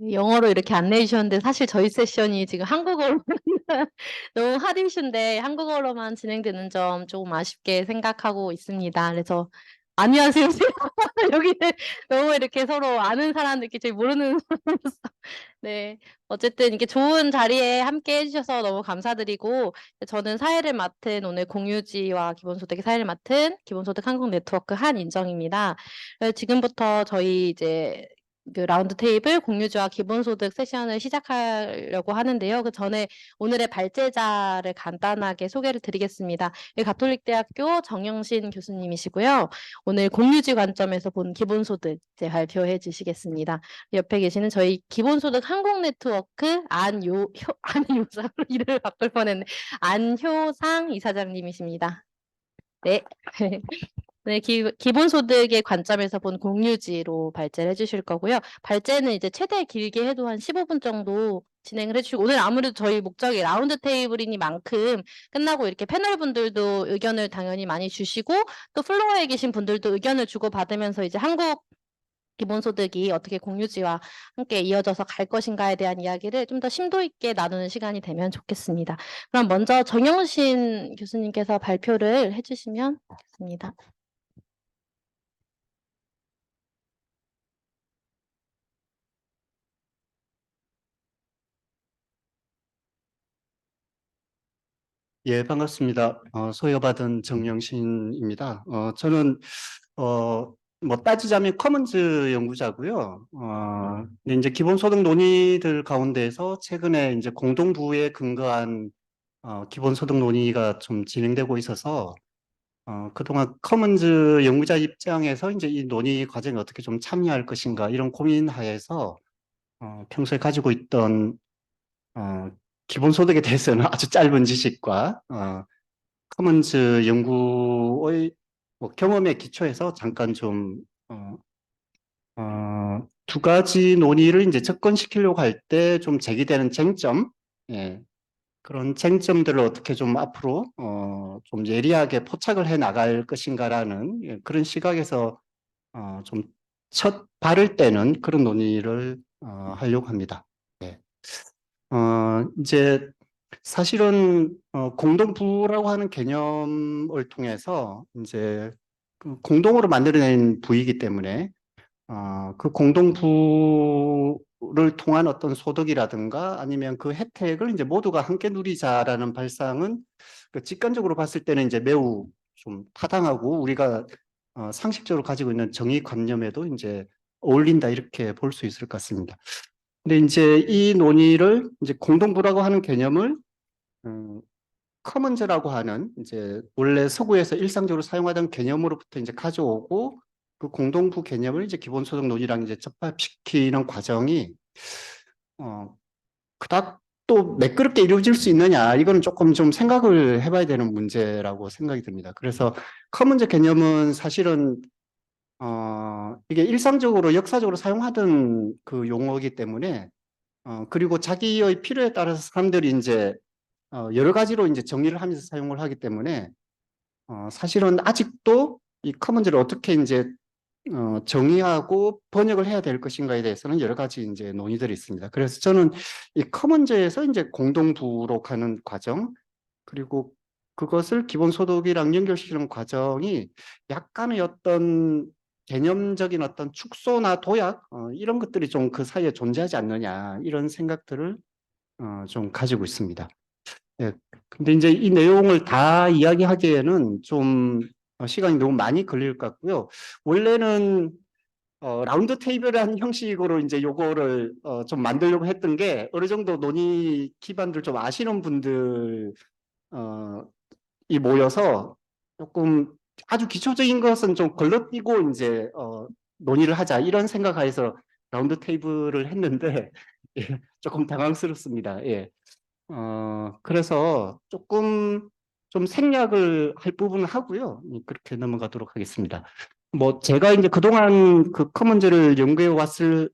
영어로 이렇게 안내해 주셨는데 사실 저희 세션이 지금 한국어로 너무 핫 이슈인데 한국어로만 진행되는 점 조금 아쉽게 생각하고 있습니다. 그래서 안녕하세요. 여기는 너무 이렇게 서로 아는 사람들끼리 저희 모르는 사람으로서 네. 어쨌든 이렇게 좋은 자리에 함께 해 주셔서 너무 감사드리고 저는 사회를 맡은 오늘 공유지와 기본소득의 사회를 맡은 기본소득 한국 네트워크 한인정입니다. 지금부터 저희 이제 그 라운드 테이블 공유지와 기본소득 세션을 시작하려고 하는데요. 그전에 오늘의 발제자를 간단하게 소개를 드리겠습니다. 가톨릭대학교 정영신 교수님이시고요. 오늘 공유지 관점에서 본 기본소득 이제 발표해 주시겠습니다. 옆에 계시는 저희 기본소득 한국 네트워크 안효상 이름을 바꿀 뻔했네. 안효상 이사장님이십니다. 네. 네, 기본소득의 관점에서 본 공유지로 발제를 해주실 거고요. 발제는 이제 최대 길게 해도 한 15분 정도 진행을 해주시고, 오늘 아무래도 저희 목적이 라운드 테이블이니만큼 끝나고 이렇게 패널 분들도 의견을 당연히 많이 주시고, 또 플로어에 계신 분들도 의견을 주고받으면서 이제 한국 기본소득이 어떻게 공유지와 함께 이어져서 갈 것인가에 대한 이야기를 좀 더 심도 있게 나누는 시간이 되면 좋겠습니다. 그럼 먼저 정영신 교수님께서 발표를 해주시면 좋겠습니다. 예, 반갑습니다. 소개받은 정영신입니다. 저는, 뭐, 따지자면 커먼즈 연구자고요. 근데 이제 기본소득 논의들 가운데서 최근에 이제 공동부에 근거한, 기본소득 논의가 좀 진행되고 있어서, 그동안 커먼즈 연구자 입장에서 이제 이 논의 과정에 어떻게 좀 참여할 것인가, 이런 고민하에서, 평소에 가지고 있던, 어, 기본소득에 대해서는 아주 짧은 지식과, 커먼즈 연구의 뭐 경험에 기초해서 잠깐 좀, 두 가지 논의를 이제 접근시키려고 할 때 좀 제기되는 쟁점, 예, 그런 쟁점들을 어떻게 좀 앞으로, 좀 예리하게 포착을 해 나갈 것인가라는 예, 그런 시각에서, 좀 첫 발을 떼는 그런 논의를, 하려고 합니다. 예. 이제 사실은 공동부라고 하는 개념을 통해서 이제 그 공동으로 만들어낸 부이기 때문에 그 공동부를 통한 어떤 소득이라든가 아니면 그 혜택을 이제 모두가 함께 누리자라는 발상은 그 직관적으로 봤을 때는 이제 매우 좀 타당하고 우리가 상식적으로 가지고 있는 정의관념에도 이제 어울린다 이렇게 볼 수 있을 것 같습니다. 근데 이제 이 논의를 이제 공동부라고 하는 개념을 음, 커먼즈라고 하는 이제 원래 서구에서 일상적으로 사용하던 개념으로부터 이제 가져오고 그 공동부 개념을 이제 기본소득 논의랑 이제 접합시키는 과정이 그닥 또 매끄럽게 이루어질 수 있느냐 이거는 조금 좀 생각을 해봐야 되는 문제라고 생각이 듭니다. 그래서 커먼즈 개념은 사실은 이게 일상적으로 역사적으로 사용하던 그 용어이기 때문에 그리고 자기의 필요에 따라서 사람들이 이제 여러 가지로 이제 정리를 하면서 사용을 하기 때문에 사실은 아직도 이 커먼즈를 어떻게 이제 정의하고 번역을 해야 될 것인가에 대해서는 여러 가지 이제 논의들이 있습니다. 그래서 저는 이 커먼즈에서 이제 공동부로 가는 과정 그리고 그것을 기본소득이랑 연결시키는 과정이 약간의 어떤 개념적인 어떤 축소나 도약 이런 것들이 좀 그 사이에 존재하지 않느냐 이런 생각들을 좀 가지고 있습니다. 예. 근데 이제 이 내용을 다 이야기하기에는 좀 시간이 너무 많이 걸릴 것 같고요. 원래는 라운드 테이블한 형식으로 이제 요거를 좀 만들려고 했던 게 어느 정도 논의 기반들 좀 아시는 분들 이 모여서 조금 아주 기초적인 것은 좀 걸러뛰고 이제 논의를 하자 이런 생각하에서 라운드 테이블을 했는데 예, 조금 당황스럽습니다. 예. 그래서 조금 좀 생략을 할 부분을 하고요. 그렇게 넘어가도록 하겠습니다. 뭐 제가 이제 그동안 그 커먼즈를 연구해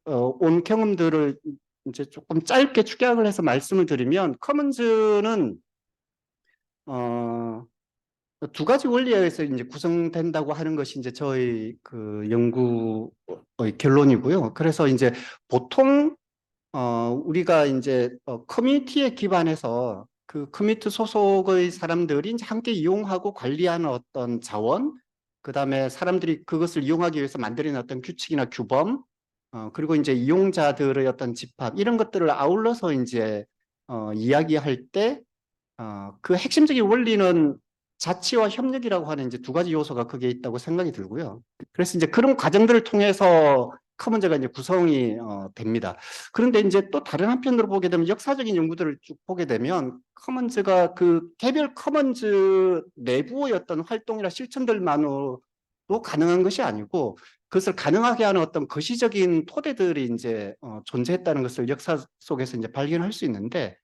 온 경험들을 이제 조금 짧게 축약을 해서 말씀을 드리면 커먼즈는 어, 두 가지 원리에 의해서 이제 구성된다고 하는 것이 이제 저희 그 연구의 결론이고요. 그래서 이제 보통 우리가 이제 커뮤니티에 기반해서 그 커뮤니티 소속의 사람들이 이제 함께 이용하고 관리하는 어떤 자원, 그다음에 사람들이 그것을 이용하기 위해서 만들어낸 어떤 규칙이나 규범, 그리고 이제 이용자들의 어떤 집합 이런 것들을 아울러서 이제 이야기할 때 그 핵심적인 원리는 자치와 협력이라고 하는 이제 두 가지 요소가 크게 있다고 생각이 들고요. 그래서 이제 그런 과정들을 통해서 커먼즈가 이제 구성이 됩니다. 그런데 이제 또 다른 한편으로 보게 되면 역사적인 연구들을 쭉 보게 되면 커먼즈가 그 개별 커먼즈 내부의 어떤 활동이나 실천들만으로 가능한 것이 아니고 그것을 가능하게 하는 어떤 거시적인 토대들이 이제 존재했다는 것을 역사 속에서 이제 발견할 수 있는데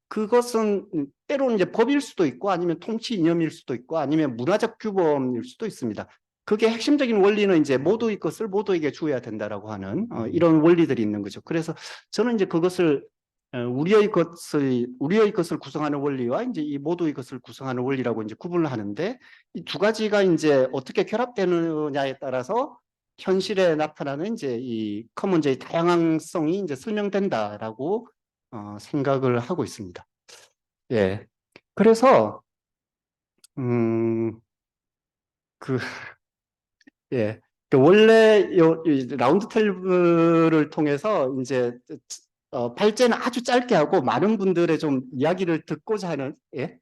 그것은 때로는 이제 법일 수도 있고 아니면 통치 이념일 수도 있고 아니면 문화적 규범일 수도 있습니다. 그게 핵심적인 원리는 이제 모두의 것을 모두에게 주어야 된다라고 하는 이런 원리들이 있는 거죠. 그래서 저는 이제 그것을 우리의 것을 구성하는 원리와 이제 이 모두의 것을 구성하는 원리라고 이제 구분을 하는데 이 두 가지가 이제 어떻게 결합되느냐에 따라서 현실에 나타나는 이제 이 커먼즈의 다양성이 이제 설명된다라고 생각을 하고 있습니다. 예. 그래서 그 예. 원래 이 라운드 테이블을 통해서 이제 발제는 아주 짧게 하고 많은 분들의 좀 이야기를 듣고자 하는 예.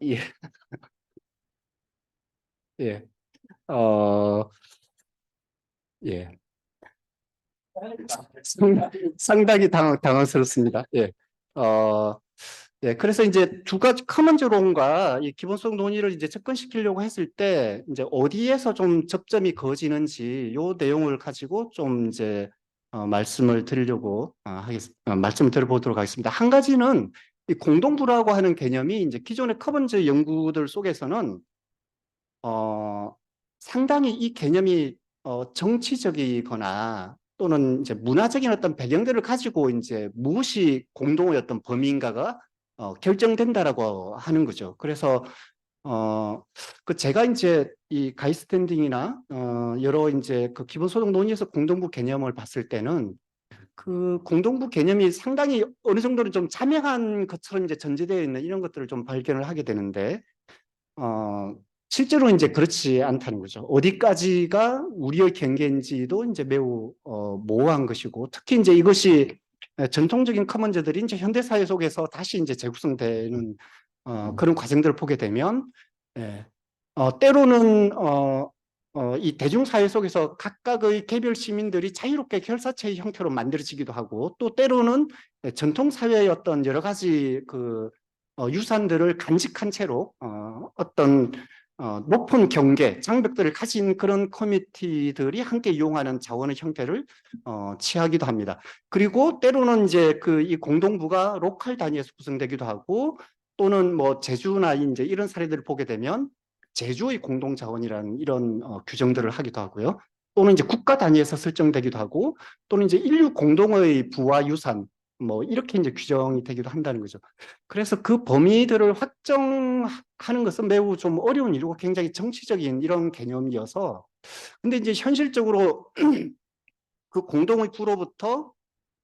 예. 예. 어, 예. 상당히 당황스럽습니다. 예. 어, 예. 그래서 이제 두 가지 커먼즈론과 이 기본성 논의를 이제 접근시키려고 했을 때 이제 어디에서 좀 접점이 거지는지 요 내용을 가지고 좀 이제 말씀을 드리려고 말씀을 드려보도록 하겠습니다. 한 가지는 이 공동부라고 하는 개념이 이제 기존의 커먼즈 연구들 속에서는 상당히 이 개념이 정치적이거나 또는 이제 문화적인 어떤 배경들을 가지고 이제 무엇이 공동의 어떤 범위인가가 결정된다라고 하는 거죠. 그래서 그 제가 이제 이 가이스탠딩이나 여러 이제 그 기본소득 논의에서 공동부 개념을 봤을 때는 그 공동부 개념이 상당히 어느 정도는 좀 자명한 것처럼 이제 전제되어 있는 이런 것들을 좀 발견을 하게 되는데 어, 실제로 이제 그렇지 않다는 거죠. 어디까지가 우리의 경계인지도 이제 매우 모호한 것이고, 특히 이제 이것이 전통적인 커먼즈들이 이제 현대사회 속에서 다시 이제 재구성되는 그런 과정들을 보게 되면, 예, 때로는 이 대중사회 속에서 각각의 개별 시민들이 자유롭게 결사체의 형태로 만들어지기도 하고, 또 때로는 전통사회의 어떤 여러 가지 그 유산들을 간직한 채로 어떤 높은 경계, 장벽들을 가진 그런 커뮤니티들이 함께 이용하는 자원의 형태를 취하기도 합니다. 그리고 때로는 이제 그 이 공동부가 로컬 단위에서 구성되기도 하고 또는 뭐 제주나 이제 이런 사례들을 보게 되면 제주의 공동자원이라는 이런 규정들을 하기도 하고요. 또는 이제 국가 단위에서 설정되기도 하고 또는 이제 인류 공동의 부와 유산 뭐 이렇게 이제 규정이 되기도 한다는 거죠. 그래서 그 범위들을 확정하는 것은 매우 좀 어려운 일이고 굉장히 정치적인 이런 개념이어서 근데 이제 현실적으로 그 공동의 부로부터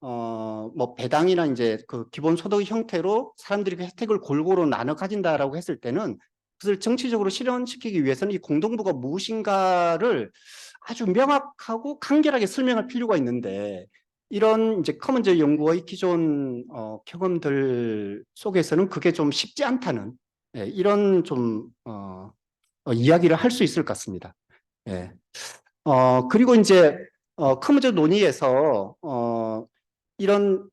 뭐 배당이나 이제 그 기본소득 형태로 사람들이 그 혜택을 골고루 나눠 가진다라고 했을 때는 그것을 정치적으로 실현시키기 위해서는 이 공동부가 무엇인가를 아주 명확하고 간결하게 설명할 필요가 있는데 이런 이제 커먼즈 연구의 기존 경험들 속에서는 그게 좀 쉽지 않다는 이런 좀 이야기를 할 수 있을 것 같습니다. 예. 그리고 이제 커먼즈 논의에서 이런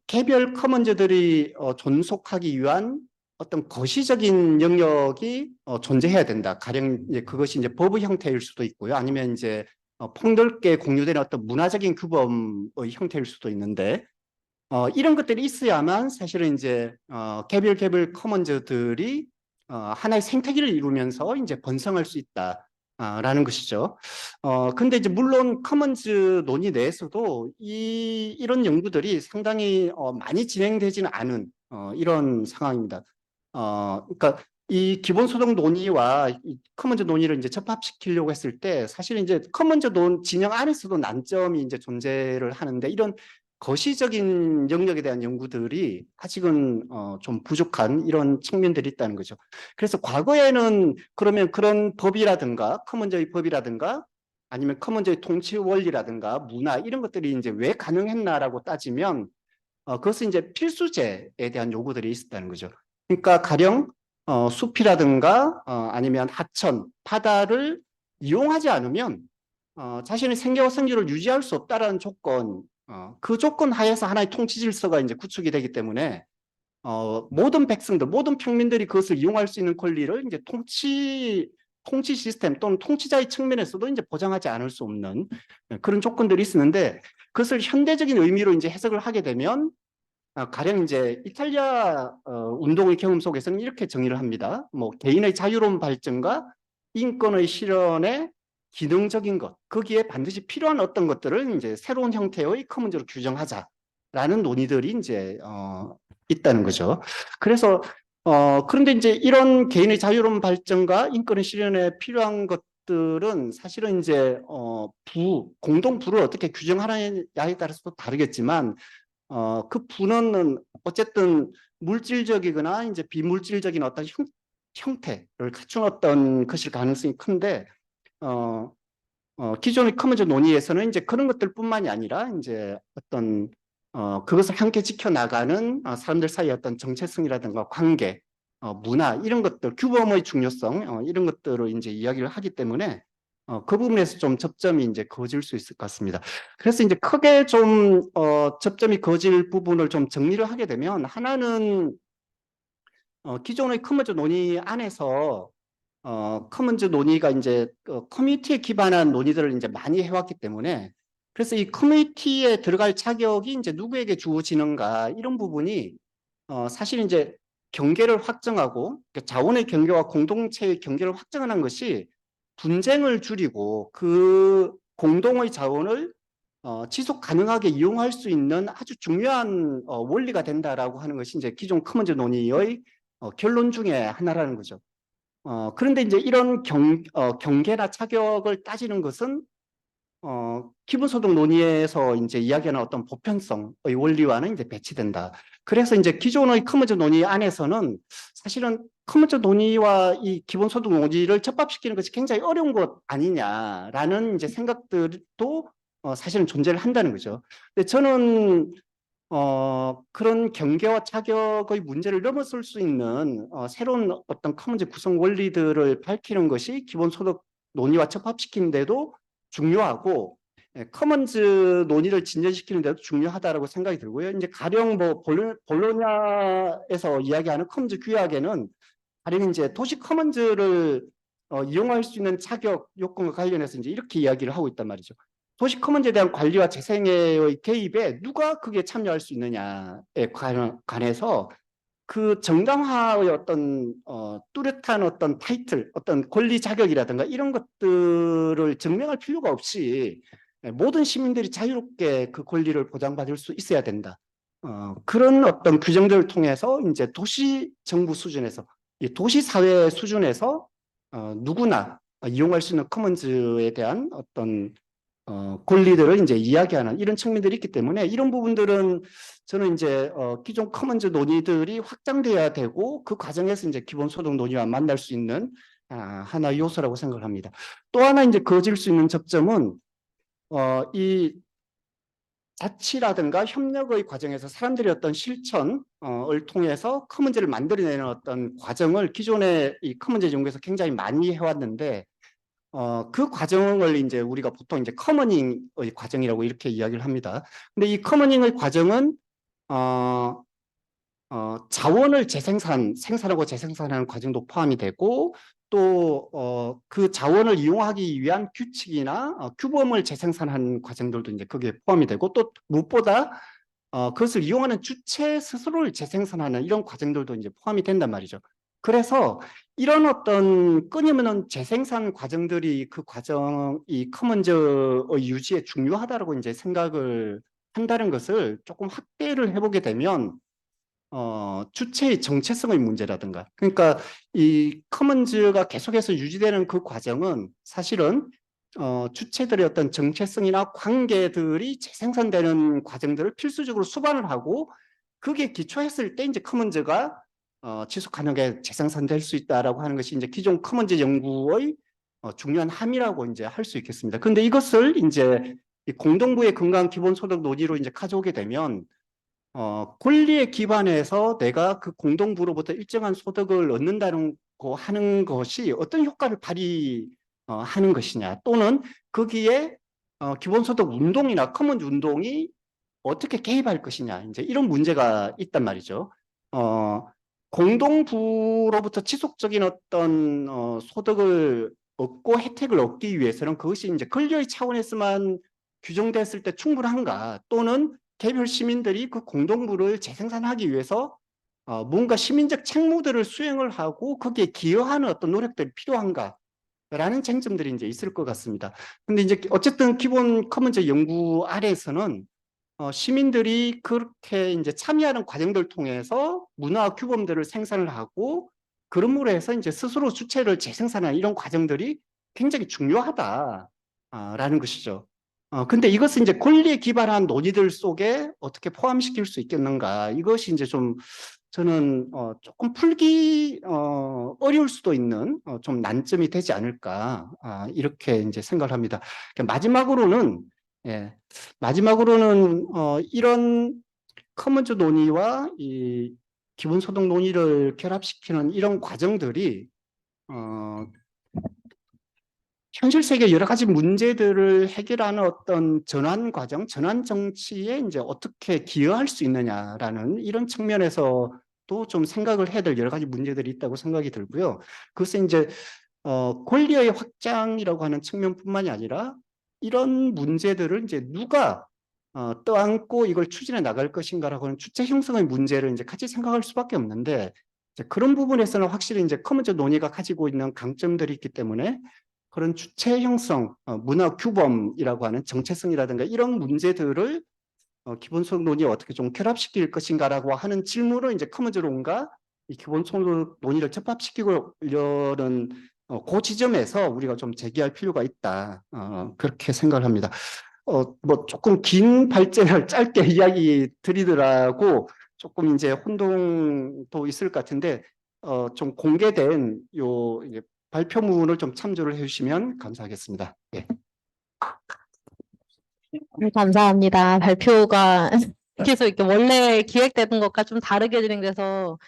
개별 커먼즈들이 존속하기 위한 어떤 거시적인 영역이 존재해야 된다. 가령 이제 그것이 이제 법의 형태일 수도 있고요. 아니면 이제 폭넓게 공유되는 어떤 문화적인 규범의 형태일 수도 있는데 이런 것들이 있어야만 사실은 이제 개별 커먼즈들이 하나의 생태계를 이루면서 이제 번성할 수 있다. 라는 것이죠. 근데 이제 물론 커먼즈 논의 내에서도 이런 연구들이 상당히 많이 진행되지는 않은 이런 상황입니다. 그러니까 이 기본소득 논의와 이 커먼즈 논의를 이제 접합시키려고 했을 때 사실 이제 커먼즈 진영 안에서도 난점이 이제 존재를 하는데 이런 거시적인 영역에 대한 연구들이 아직은 좀 부족한 이런 측면들이 있다는 거죠. 그래서 과거에는 그러면 그런 법이라든가 커먼즈의 법이라든가 아니면 커먼즈의 통치 원리라든가 문화 이런 것들이 이제 왜 가능했나라고 따지면 그것은 이제 필수제에 대한 요구들이 있었다는 거죠. 그러니까 가령 숲이라든가 아니면 하천, 바다를 이용하지 않으면 자신의 생계와 생존을 유지할 수 없다라는 조건, 그 조건 하에서 하나의 통치 질서가 이제 구축이 되기 때문에 모든 백성들, 모든 평민들이 그것을 이용할 수 있는 권리를 이제 통치 시스템 또는 통치자의 측면에서도 이제 보장하지 않을 수 없는 그런 조건들이 있었는데 그것을 현대적인 의미로 이제 해석을 하게 되면 가령 이제 이탈리아 운동의 경험 속에서는 이렇게 정의를 합니다. 뭐 개인의 자유로운 발전과 인권의 실현의 기능적인 것, 거기에 반드시 필요한 어떤 것들을 이제 새로운 형태의 커먼즈로 규정하자라는 논의들이 이제 있다는 거죠. 그래서 그런데 이제 이런 개인의 자유로운 발전과 인권의 실현에 필요한 것들은 사실은 이제 공동 부를 어떻게 규정하느냐에 따라서 다르겠지만 그 부는 어쨌든 물질적이거나 이제 비물질적인 어떤 형태를 갖춘 어떤 것일 가능성이 큰데 어, 기존의 커먼즈 논의에서는 이제 그런 것들뿐만이 아니라 이제 어떤 그것을 함께 지켜나가는 사람들 사이의 어떤 정체성이라든가 관계, 문화 이런 것들, 규범의 중요성 이런 것들을 이제 이야기를 하기 때문에 그 부분에서 좀 접점이 이제 거질 수 있을 것 같습니다. 그래서 이제 크게 좀 접점이 거질 부분을 좀 정리를 하게 되면 하나는 기존의 커먼즈 논의 안에서 커먼즈 논의가 이제 커뮤니티에 기반한 논의들을 이제 많이 해왔기 때문에 그래서 이 커뮤니티에 들어갈 자격이 이제 누구에게 주어지는가 이런 부분이 사실 이제 경계를 확정하고 그러니까 자원의 경계와 공동체의 경계를 확정하는 것이 분쟁을 줄이고 그 공동의 자원을 지속 가능하게 이용할 수 있는 아주 중요한 원리가 된다라고 하는 것이 이제 기존 커먼즈 논의의 결론 중에 하나라는 거죠. 그런데 이제 이런 경계나 차격을 따지는 것은 기본소득 논의에서 이제 이야기하는 어떤 보편성의 원리와는 이제 배치된다. 그래서 이제 기존의 커먼즈 논의 안에서는 사실은 커먼즈 논의와 이 기본소득 논의를 접합시키는 것이 굉장히 어려운 것 아니냐라는 이제 생각들도 사실은 존재를 한다는 거죠. 근데 저는 그런 경계와 차격의 문제를 넘어설 수 있는 새로운 어떤 커먼즈 구성 원리들을 밝히는 것이 기본소득 논의와 접합시키는데도 중요하고 커먼즈 논의를 진전시키는 데도 중요하다고 생각이 들고요. 이제 가령 뭐 볼로냐에서 이야기하는 커먼즈 규약에는 가령 이제 도시 커먼즈를 이용할 수 있는 자격 요건과 관련해서 이제 이렇게 이야기를 하고 있단 말이죠. 도시 커먼즈에 대한 관리와 재생의 개입에 누가 그게 참여할 수 있느냐에 관해서 그 정당화의 어떤 뚜렷한 어떤 타이틀, 어떤 권리 자격이라든가 이런 것들을 증명할 필요가 없이 모든 시민들이 자유롭게 그 권리를 보장받을 수 있어야 된다. 그런 어떤 규정들을 통해서 이제 도시 정부 수준에서, 이 도시 사회 수준에서 누구나 이용할 수 있는 커먼즈에 대한 어떤 권리들을 이제 이야기하는 이런 측면들이 있기 때문에 이런 부분들은 저는 이제 기존 커먼즈 논의들이 확장돼야 되고 그 과정에서 이제 기본소득 논의와 만날 수 있는 하나의 요소라고 생각을 합니다. 또 하나 이제 거질 수 있는 접점은 이 자치라든가 협력의 과정에서 사람들이 어떤 실천을 통해서 커먼즈를 만들어내는 어떤 과정을 기존의 이 커먼즈 연구에서 굉장히 많이 해왔는데 그 과정을 이제 우리가 보통 이제 커머닝의 과정이라고 이렇게 이야기를 합니다. 근데 이 커머닝의 과정은 자원을 생산하고 재생산하는 과정도 포함이 되고 또 그 자원을 이용하기 위한 규칙이나 규범을 재생산하는 과정들도 이제 거기에 포함이 되고 또 무엇보다 그것을 이용하는 주체 스스로를 재생산하는 이런 과정들도 이제 포함이 된단 말이죠. 그래서 이런 어떤 끊임없는 재생산 과정들이 그 과정, 이 커먼즈의 유지에 중요하다고 이제 생각을 한다는 것을 조금 확대를 해보게 되면 주체의 정체성의 문제라든가. 그러니까 이 커먼즈가 계속해서 유지되는 그 과정은 사실은 주체들의 어떤 정체성이나 관계들이 재생산되는 과정들을 필수적으로 수반을 하고 그게 기초했을 때 이제 커먼즈가 지속 가능하게 재생산될 수 있다라고 하는 것이 이제 기존 커먼즈 연구의 중요한 함이라고 이제 할 수 있겠습니다. 그런데 이것을 이제 이 공동부의 건강 기본소득 논의로 이제 가져오게 되면 권리에 기반해서 내가 그 공동부로부터 일정한 소득을 얻는다는 거 하는 것이 어떤 효과를 발휘하는 것이냐 또는 거기에 기본소득 운동이나 커먼 운동이 어떻게 개입할 것이냐 이제 이런 문제가 있단 말이죠. 공동부로부터 지속적인 어떤 소득을 얻고 혜택을 얻기 위해서는 그것이 이제 권리의 차원에서만 규정됐을 때 충분한가 또는 개별 시민들이 그 공동부를 재생산하기 위해서 뭔가 시민적 책무들을 수행을 하고 거기에 기여하는 어떤 노력들이 필요한가라는 쟁점들이 이제 있을 것 같습니다. 근데 이제 어쨌든 기본 커먼즈 연구 아래에서는 시민들이 그렇게 이제 참여하는 과정들 통해서 문화 규범들을 생산을 하고 그러므로 해서 이제 스스로 주체를 재생산하는 이런 과정들이 굉장히 중요하다라는 것이죠. 근데 이것은 이제 권리에 기반한 논의들 속에 어떻게 포함시킬 수 있겠는가? 이것이 이제 좀 저는 조금 풀기 어려울 수도 있는 좀 난점이 되지 않을까 이렇게 이제 생각을 합니다. 그러니까 마지막으로는 예, 이런 커먼즈 논의와 이 기본소득 논의를 결합시키는 이런 과정들이 어, 현실 세계 여러 가지 문제들을 해결하는 어떤 전환 과정, 전환 정치에 이제 어떻게 기여할 수 있느냐라는 이런 측면에서도 좀 생각을 해야 될 여러 가지 문제들이 있다고 생각이 들고요. 그것은 이제 권리의 확장이라고 하는 측면뿐만이 아니라 이런 문제들을 이제 누가 떠안고 이걸 추진해 나갈 것인가라고 하는 주체 형성의 문제를 이제 같이 생각할 수밖에 없는데 이제 그런 부분에서는 확실히 이제 커먼즈 논의가 가지고 있는 강점들이 있기 때문에 그런 주체 형성, 문화 규범이라고 하는 정체성이라든가 이런 문제들을 기본소득 논의에 어떻게 좀 결합시킬 것인가라고 하는 질문을 이제 커먼즈론과 이 기본소득 논의를 접합시키려는 그 지점에서 우리가 좀 제기할 필요가 있다. 그렇게 생각을 합니다. 뭐 조금 긴 발제를 짧게 이야기 드리더라고 조금 이제 혼동도 있을 것 같은데 좀 공개된 요 이제 발표문을 좀 참조를 해주시면 감사하겠습니다. 예. 네, 감사합니다. 발표가 계속 이렇게 원래 기획되던 것과 좀 다르게 진행돼서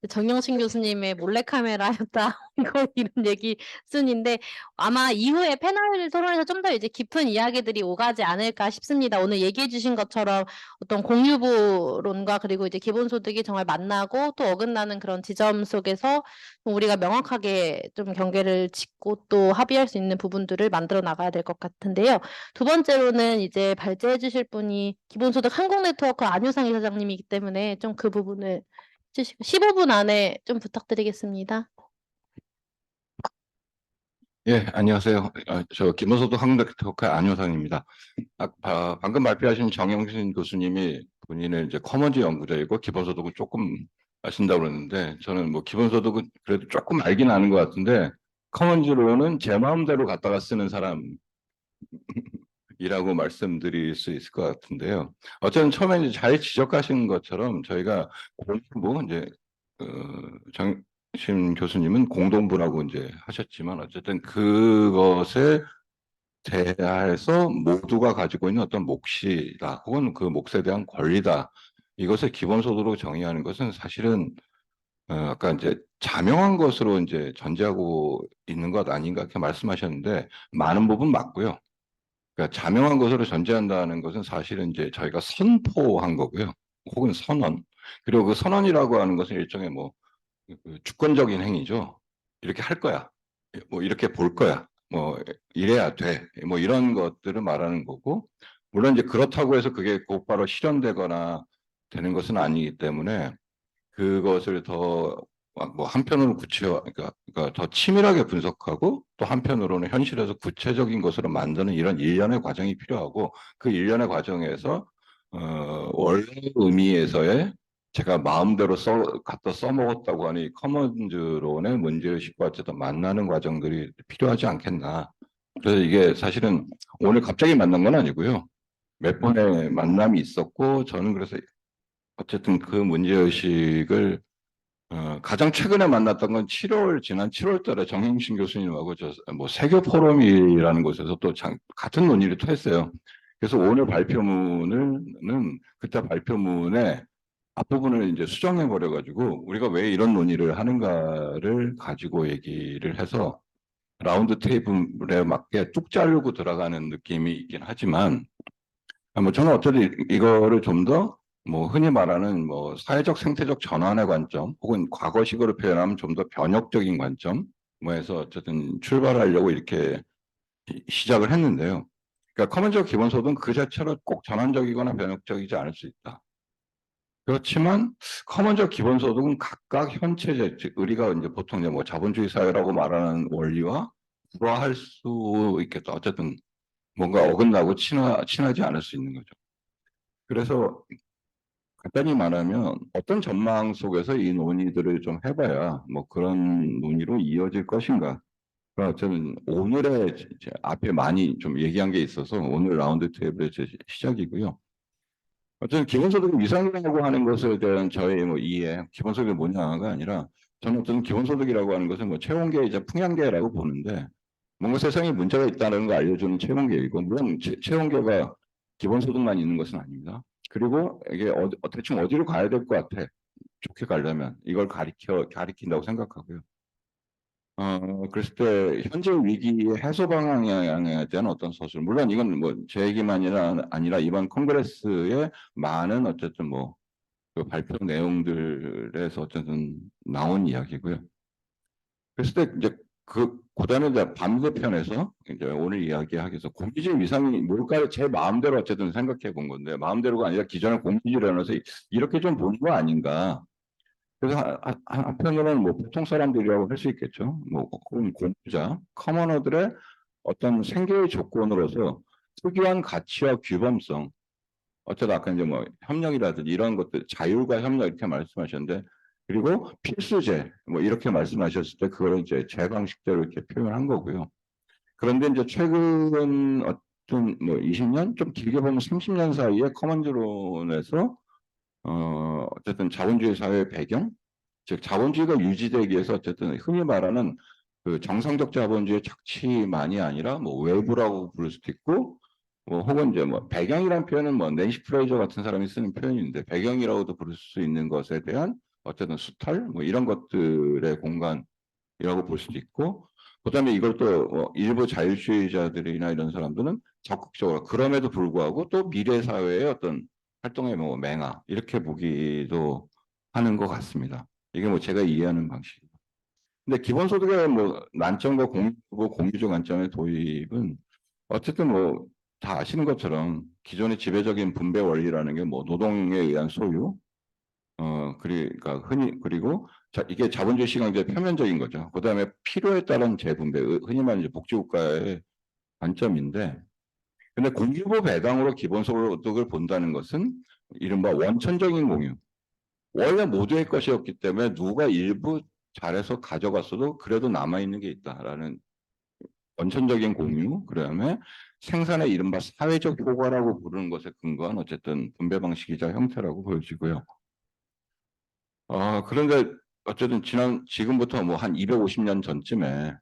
정영신 교수님의 몰래카메라였다 이거 이런 얘기 순인데 아마 이후에 패널 토론에서 좀 더 이제 깊은 이야기들이 오가지 않을까 싶습니다. 오늘 얘기해 주신 것처럼 어떤 공유부론과 그리고 이제 기본소득이 정말 만나고 또 어긋나는 그런 지점 속에서 우리가 명확하게 좀 경계를 짓고 또 합의할 수 있는 부분들을 만들어 나가야 될 것 같은데요. 두 번째로는 이제 발제해 주실 분이 기본소득 한국네트워크 안효상 이사장님이기 때문에 좀 그 부분을 해주시고 15분 안에 좀 부탁드리겠습니다. 예, 안녕하세요. 저 기본소득 한국네트워크 안효상입니다. 방금 발표하신 정영신 교수님이 본인은 이제 커먼즈 연구자이고 기본소득은 조금 아신다고 그러는데 저는 뭐 기본소득은 그래도 조금 알긴 아는 것 같은데 커먼즈로는 제 마음대로 갖다가 쓰는 사람이라고 말씀드릴 수 있을 것 같은데요. 어쨌든 처음에 이제 잘 지적하신 것처럼 저희가 공부 이제 심 교수님은 공동부라고 이제 하셨지만 어쨌든 그것에 대하여서 모두가 가지고 있는 어떤 몫이다 혹은 그 몫에 대한 권리다 이것을 기본소득으로 정의하는 것은 사실은 아까 이제 자명한 것으로 이제 전제하고 있는 것 아닌가 이렇게 말씀하셨는데 많은 부분 맞고요. 그러니까 자명한 것으로 전제한다는 것은 사실은 이제 저희가 선포한 거고요. 혹은 선언. 그리고 그 선언이라고 하는 것은 일종의 뭐 그 주권적인 행위죠. 이렇게 할 거야. 뭐 이렇게 볼 거야. 뭐 이래야 돼. 뭐 이런 것들을 말하는 거고 물론 이제 그렇다고 해서 그게 곧바로 실현되거나 되는 것은 아니기 때문에 그것을 더 뭐 한편으로는 그러니까 더 치밀하게 분석하고 또 한편으로는 현실에서 구체적인 것으로 만드는 이런 일련의 과정이 필요하고 그 일련의 과정에서 원래 의미에서의 제가 마음대로 갖다 써먹었다고 하니 커먼즈론의 문제의식과 어쨌든 만나는 과정들이 필요하지 않겠나. 그래서 이게 사실은 오늘 갑자기 만난 건 아니고요. 몇 번의 만남이 있었고, 저는 그래서 어쨌든 그 문제의식을 가장 최근에 만났던 건 지난 7월 달에 정행신 교수님하고 뭐 세계 포럼이라는 곳에서 또 같은 논의를 또 했어요. 그래서 오늘 발표문은 그때 발표문에 앞부분을 이제 수정해 버려 가지고 우리가 왜 이런 논의를 하는가를 가지고 얘기를 해서 라운드 테이블에 맞게 뚝 자르고 들어가는 느낌이 있긴 하지만 뭐 저는 어쨌든 이거를 좀 더 뭐 흔히 말하는 뭐 사회적 생태적 전환의 관점 혹은 과거식으로 표현하면 좀 더 변혁적인 관점 뭐 해서 어쨌든 출발하려고 이렇게 시작을 했는데요. 그러니까 커먼적 기본소득은 그 자체로 꼭 전환적이거나 변혁적이지 않을 수 있다. 그렇지만 커먼적 기본소득은 각각 현체적, 즉 우리가 이제 보통 이제 뭐 자본주의 사회라고 말하는 원리와 불화할 수 있겠다. 어쨌든 뭔가 어긋나고 친하지 않을 수 있는 거죠. 그래서 간단히 말하면 어떤 전망 속에서 이 논의들을 좀 해봐야 뭐 그런 논의로 이어질 것인가. 그러니까 어쩌면 오늘의 앞에 많이 좀 얘기한 게 있어서 오늘 라운드 테이블의 시작이고요. 어쨌든 기본소득이 위상이라고 하는 것에 대한 저의 뭐 이해, 기본소득이 뭐냐가 아니라 저는 어떤 기본소득이라고 하는 것은 뭐 채용계 이제 풍향계라고 보는데 뭔가 세상에 문제가 있다는 걸 알려주는 채용계이고 물론 채용계가 기본소득만 있는 것은 아닙니다. 그리고 이게 대충 어디로 가야 될 것 같아. 좋게 가려면 이걸 가리킨다고 생각하고요. 그랬을 때 현재 위기의 해소 방향에 대한 어떤 서술. 물론 이건 뭐 제 얘기만 아니라 이번 콩그레스의 많은 어쨌든 뭐 그 발표 내용들에서 어쨌든 나온 이야기고요. 그랬을 때 이제 그다음에 이제 반대편에서 이제 오늘 이야기하기 위해서 공기질 위상이 뭘까를 제 마음대로 어쨌든 생각해 본 건데 마음대로가 아니라 기존의 공기질에 관해서 이렇게 좀 보는 거 아닌가. 그래서 한편으로는 뭐 보통 사람들이라고 할 수 있겠죠. 뭐 혹은 공부자, 커머너들의 어떤 생계의 조건으로서 특유한 가치와 규범성, 어쩌다 아까 이제 뭐 협력이라든지 이런 것들, 자율과 협력 이렇게 말씀하셨는데, 그리고 필수제 뭐 이렇게 말씀하셨을 때 그거를 이제 제 방식대로 이렇게 표현한 거고요. 그런데 이제 최근 어떤 뭐 20년 좀 길게 보면 30년 사이에 커먼즈론에서 어쨌든 자본주의 사회의 배경, 즉 자본주의가 유지되기 위해서 어쨌든 흔히 말하는 그 정상적 자본주의 착취만이 아니라 뭐 외부라고 부를 수도 있고 뭐 혹은 이제 뭐 배경이라는 표현은 뭐 낸시 프레이저 같은 사람이 쓰는 표현인데 배경이라고도 부를 수 있는 것에 대한 어쨌든 수탈 뭐 이런 것들의 공간이라고 볼 수도 있고 그다음에 이걸 또 일부 자유주의자들이나 이런 사람들은 적극적으로 그럼에도 불구하고 또 미래 사회의 어떤 활동의 뭐 맹아 이렇게 보기도 하는 것 같습니다. 이게 뭐 제가 이해하는 방식이고. 근데 기본소득의 뭐 난점과 공유적 관점의 도입은 어쨌든 뭐 다 아시는 것처럼 기존의 지배적인 분배 원리라는 게 뭐 노동에 의한 소유, 그러니까 그리고 이게 자본주의 시장제 표면적인 거죠. 그 다음에 필요에 따른 재분배, 흔히 말하는 이제 복지국가의 관점인데, 근데 공유부 배당으로 기본소득을 본다는 것은 이른바 원천적인 공유. 원래 모두의 것이었기 때문에 누가 일부 잘해서 가져갔어도 그래도 남아있는 게 있다라는 원천적인 공유, 그다음에 생산의 이른바 사회적 효과라고 부르는 것에 근거한 어쨌든 분배 방식이자 형태라고 보여지고요. 그런데 어쨌든 지금부터 뭐 한 250년 전쯤에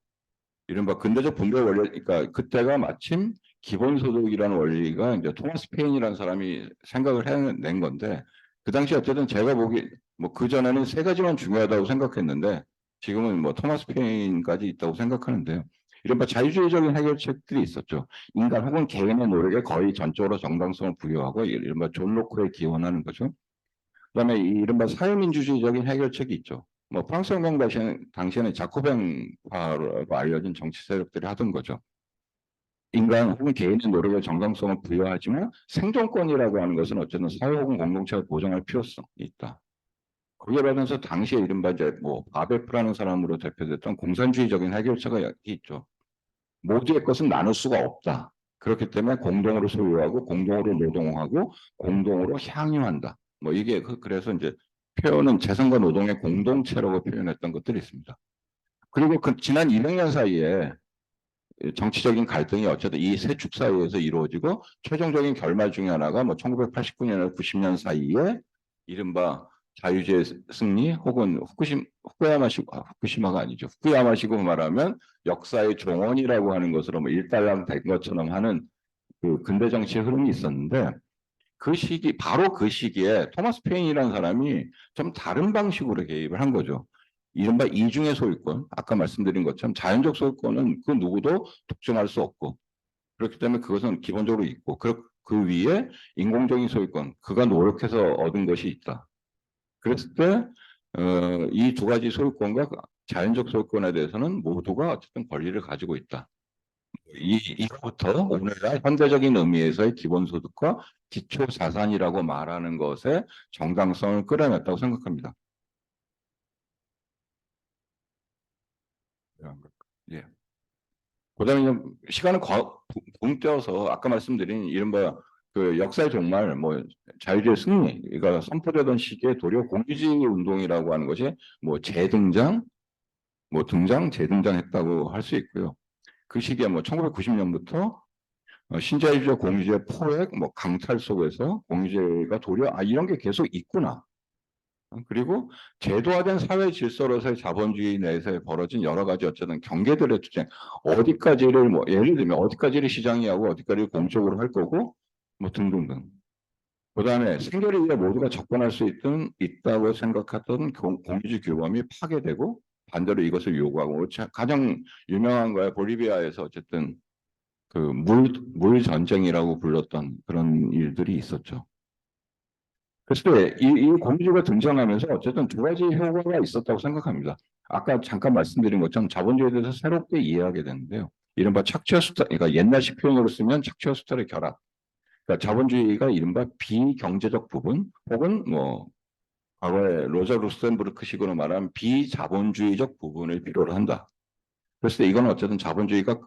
이른바 근대적 분배 원리, 그러니까 그때가 마침 기본소득이라는 원리가 이제 토마스 페인이라는 사람이 생각을 해낸 건데 그 당시 어쨌든 제가 보기 뭐 그전에는 세 가지만 중요하다고 생각했는데 지금은 뭐 토마스 페인까지 있다고 생각하는데요. 이른바 자유주의적인 해결책들이 있었죠. 인간 혹은 개인의 노력에 거의 전적으로 정당성을 부여하고 이른바 존 로크에 기원하는 거죠. 그다음에 이른바 사회민주주의적인 해결책이 있죠. 뭐 프랑스 혁명 당시에는 자코뱅파로 알려진 정치 세력들이 하던 거죠. 인간 혹은 개인의 노력에 정당성을 부여하지만 생존권이라고 하는 것은 어쨌든 사회 혹은 공동체가 보장할 필요성이 있다. 거기에 반해서 당시에 이른바 이제 뭐 바베프라는 사람으로 대표됐던 공산주의적인 해결책이 있죠. 모두의 것은 나눌 수가 없다. 그렇기 때문에 공동으로 소유하고 공동으로 노동하고 공동으로 향유한다. 뭐 이게 그래서 이제 표현은 재산과 노동의 공동체라고 표현했던 것들이 있습니다. 그리고 그 지난 200년 사이에 정치적인 갈등이 어쨌든 이 세 축 사이에서 이루어지고 최종적인 결말 중에 하나가 뭐 1989년에서 90년 사이에 이른바 자유주의 승리 혹은 후쿠시마가 아니죠. 후쿠야마시고 말하면 역사의 종언이라고 하는 것으로 뭐 일단락 된 것처럼 하는 그 근대 정치의 흐름이 있었는데 바로 그 시기에 토마스 페인이라는 사람이 좀 다른 방식으로 개입을 한 거죠. 이른바 이중의 소유권, 아까 말씀드린 것처럼 자연적 소유권은 그 누구도 독점할 수 없고 그렇기 때문에 그것은 기본적으로 있고 그 위에 인공적인 소유권, 그가 노력해서 얻은 것이 있다. 그랬을 때 이 두 가지 소유권과 자연적 소유권에 대해서는 모두가 어쨌든 권리를 가지고 있다. 이거부터 오늘날 현대적인 의미에서의 기본소득과 기초자산이라고 말하는 것에 정당성을 끌어냈다고 생각합니다. 예. 그다음에 시간을 붕 떼어서 아까 말씀드린 이른바 그 역사의 종말, 뭐 자유주의 승리가 선포되던 시기에 도리어 공유주의 운동이라고 하는 것이 뭐 재등장, 뭐 등장, 재등장했다고 할 수 있고요. 그 시기에 뭐 1990년부터 신자유주의 공유주의 포획, 뭐 강탈 속에서 공유주의가 도리어 이런 게 계속 있구나. 그리고 제도화된 사회 질서로서의 자본주의 내에서 벌어진 여러 가지 어쨌든 경계들의 투쟁, 어디까지를 뭐 예를 들면 어디까지를 시장이 하고 어디까지를 공적으로 할 거고 뭐 등등등. 그다음에 생계를 위해 모두가 접근할 수 있다고 생각했던 공유주의 규범이 파괴되고 반대로 이것을 요구하고 가장 유명한 거야 볼리비아에서 어쨌든 그 물 전쟁이라고 불렀던 그런 일들이 있었죠. 그래서 이 공주가 등장하면서 어쨌든 두 가지 효과가 있었다고 생각합니다. 아까 잠깐 말씀드린 것처럼 자본주의에 대해서 새롭게 이해하게 되는데요. 이른바 착취와 수탈, 그러니까 옛날식 표현으로 쓰면 착취와 수탈의 결합. 그러니까 자본주의가 이른바 비경제적 부분 혹은 뭐 과거에 로저 루스텐부르크식으로 말하면 비자본주의적 부분을 필요로 한다. 그래서 이건 어쨌든 자본주의가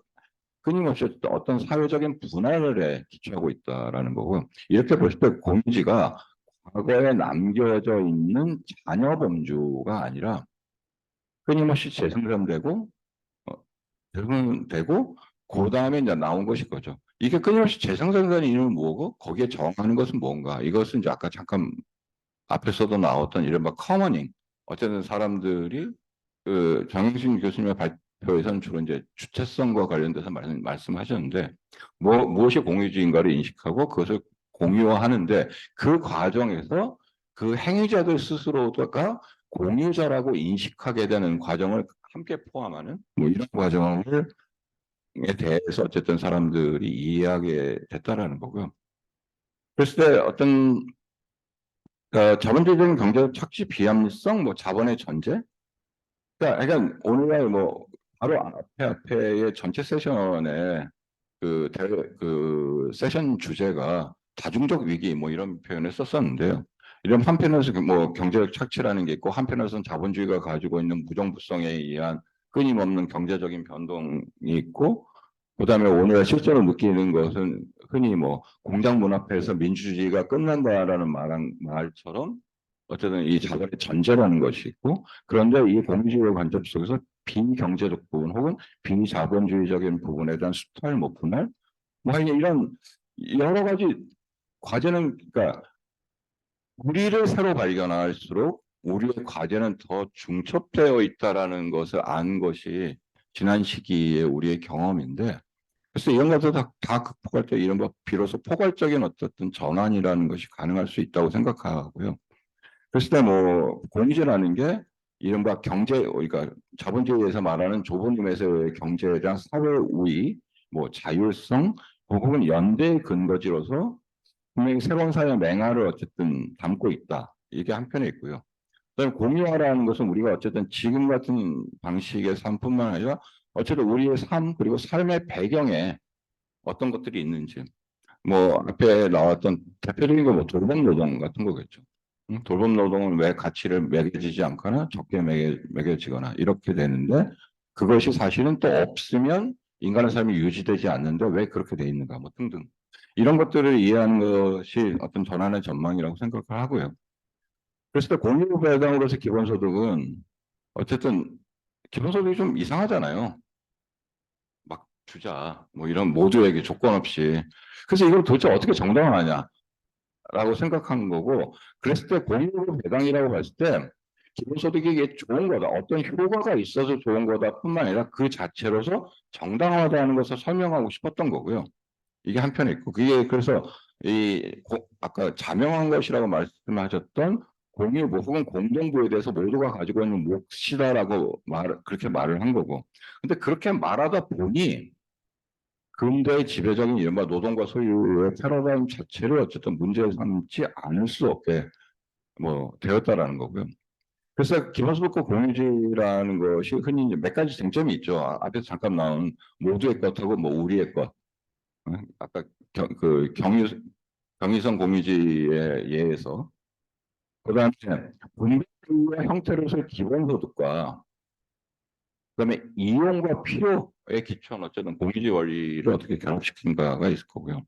끊임없이 어떤 사회적인 분할에 기초하고 있다라는 거고 이렇게 봤을 때 공유지가 과거에 남겨져 있는 잔여 범주가 아니라 끊임없이 재생산되고 재생산되고 그 다음에 이제 나온 것이 거죠. 이게 끊임없이 재생산되는 이유는 뭐고 거기에 정하는 것은 뭔가 이것은 이제 아까 잠깐 앞에서도 나왔던 이른바 커머닝 어쨌든 사람들이 그 정영신 교수님의 발표에서는 주로 이제 주체성과 관련돼서 말씀하셨는데 무엇이 공유주의인가를 인식하고 그것을 공유화하는데 그 과정에서 그 행위자들 스스로가 공유자라고 인식하게 되는 과정을 함께 포함하는 뭐 이런 과정에 대해서 어쨌든 사람들이 이해하게 됐다라는 거고요. 그랬을 때 어떤 자본주의적인 경제적 착취 비합리성, 뭐 자본의 전제. 그러니까 오늘날 뭐 바로 앞에의 전체 세션에 그 세션 주제가 다중적 위기 뭐 이런 표현을 썼었는데요. 이런 한편에서 뭐 경제적 착취라는 게 있고 한편에서는 자본주의가 가지고 있는 무정부성에 의한 끊임없는 경제적인 변동이 있고 그다음에 오늘 실제로 느끼는 것은 흔히 뭐 공장 문 앞에서 민주주의가 끝난다라는 말처럼 어쨌든 이 자본의 전제라는 것이 있고 그런데 이 공유주의 관점 속에서 비경제적 부분 혹은 비자본주의적인 부분에 대한 수탈, 뭐 분할, 뭐 이런 여러 가지 과제는 그러니까 우리를 새로 발견할수록 우리의 과제는 더 중첩되어 있다라는 것을 안 것이 지난 시기의 우리의 경험인데 그래서 이런 것들 다 극복할 때 이른바 비로소 포괄적인 어떤 전환이라는 것이 가능할 수 있다고 생각하고요. 그랬을 때 뭐 공유제라는 게 이른바 그러니까 자본주의에서 말하는 좁은 의미에서의 경제랑 사회 우위, 뭐 자율성 혹은 연대의 근거지로서 분명히 새로운 사회 맹아를 어쨌든 담고 있다. 이게 한편에 있고요. 그다음에 공유화라는 것은 우리가 어쨌든 지금 같은 방식의 삶뿐만 아니라 어쨌든 우리의 삶 그리고 삶의 배경에 어떤 것들이 있는지 뭐 앞에 나왔던 대표적인 거 뭐 돌봄 노동 같은 거겠죠. 돌봄 노동은 왜 가치를 매겨지지 않거나 적게 매겨지거나 이렇게 되는데 그것이 사실은 또 없으면 인간의 삶이 유지되지 않는데 왜 그렇게 돼 있는가 뭐 등등 이런 것들을 이해하는 것이 어떤 전환의 전망이라고 생각을 하고요. 그랬을 때 공유 배당으로서 기본소득은 어쨌든 기본소득이 좀 이상하잖아요. 막 주자 뭐 이런 모두에게 조건 없이. 그래서 이걸 도대체 어떻게 정당화하냐라고 생각하는 거고, 그랬을 때 공유 배당이라고 봤을 때 기본소득이 이게 좋은 거다, 어떤 효과가 있어서 좋은 거다 뿐만 아니라 그 자체로서 정당화하다는 것을 설명하고 싶었던 거고요. 이게 한편에 있고, 그게 그래서 아까 자명한 것이라고 말씀하셨던 공유뭐 혹은 공동부에 대해서 모두가 가지고 있는 몫이다라고 그렇게 말을 한 거고, 근데 그렇게 말하다 보니 근대의 지배적인 이른바 노동과 소유의 패러다임 자체를 어쨌든 문제 삼지 않을 수 없게 뭐 되었다라는 거고요. 그래서 기본소득과 공유주의라는 것이 흔히 이제 몇 가지 쟁점이 있죠. 앞에서 잠깐 나온 모두의 것하고 뭐 우리의 것, 아까 경의선 공유지에 예에서, 그다음에 분배의 형태로서의 기본소득과 그다음에 이용과 필요에 기초한 어쨌든 공유지 원리를 어떻게 결합시킨가가 있을 거고요.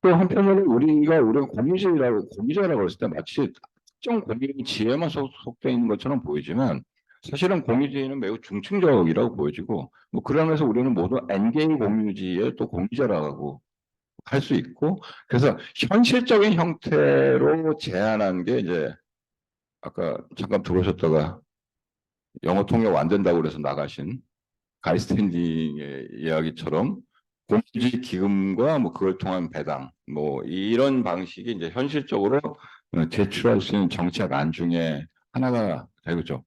또 한편으로 우리가 공유자라고 했을 때 마치 특정 공유지에만 속돼 있는 것처럼 보이지만, 사실은 공유지는 매우 중층적이라고 보여지고, 뭐 그러면서 우리는 모두 N개의 공유지의 또 공유자라고 할 수 있고, 그래서 현실적인 형태로 제안한 게 이제 아까 잠깐 들어오셨다가 영어 통역 안 된다고 그래서 나가신 가이스탠딩의 이야기처럼 공유지 기금과 뭐 그걸 통한 배당 뭐 이런 방식이 이제 현실적으로 제출할 수 있는 정책 안 중에 하나가 되겠죠.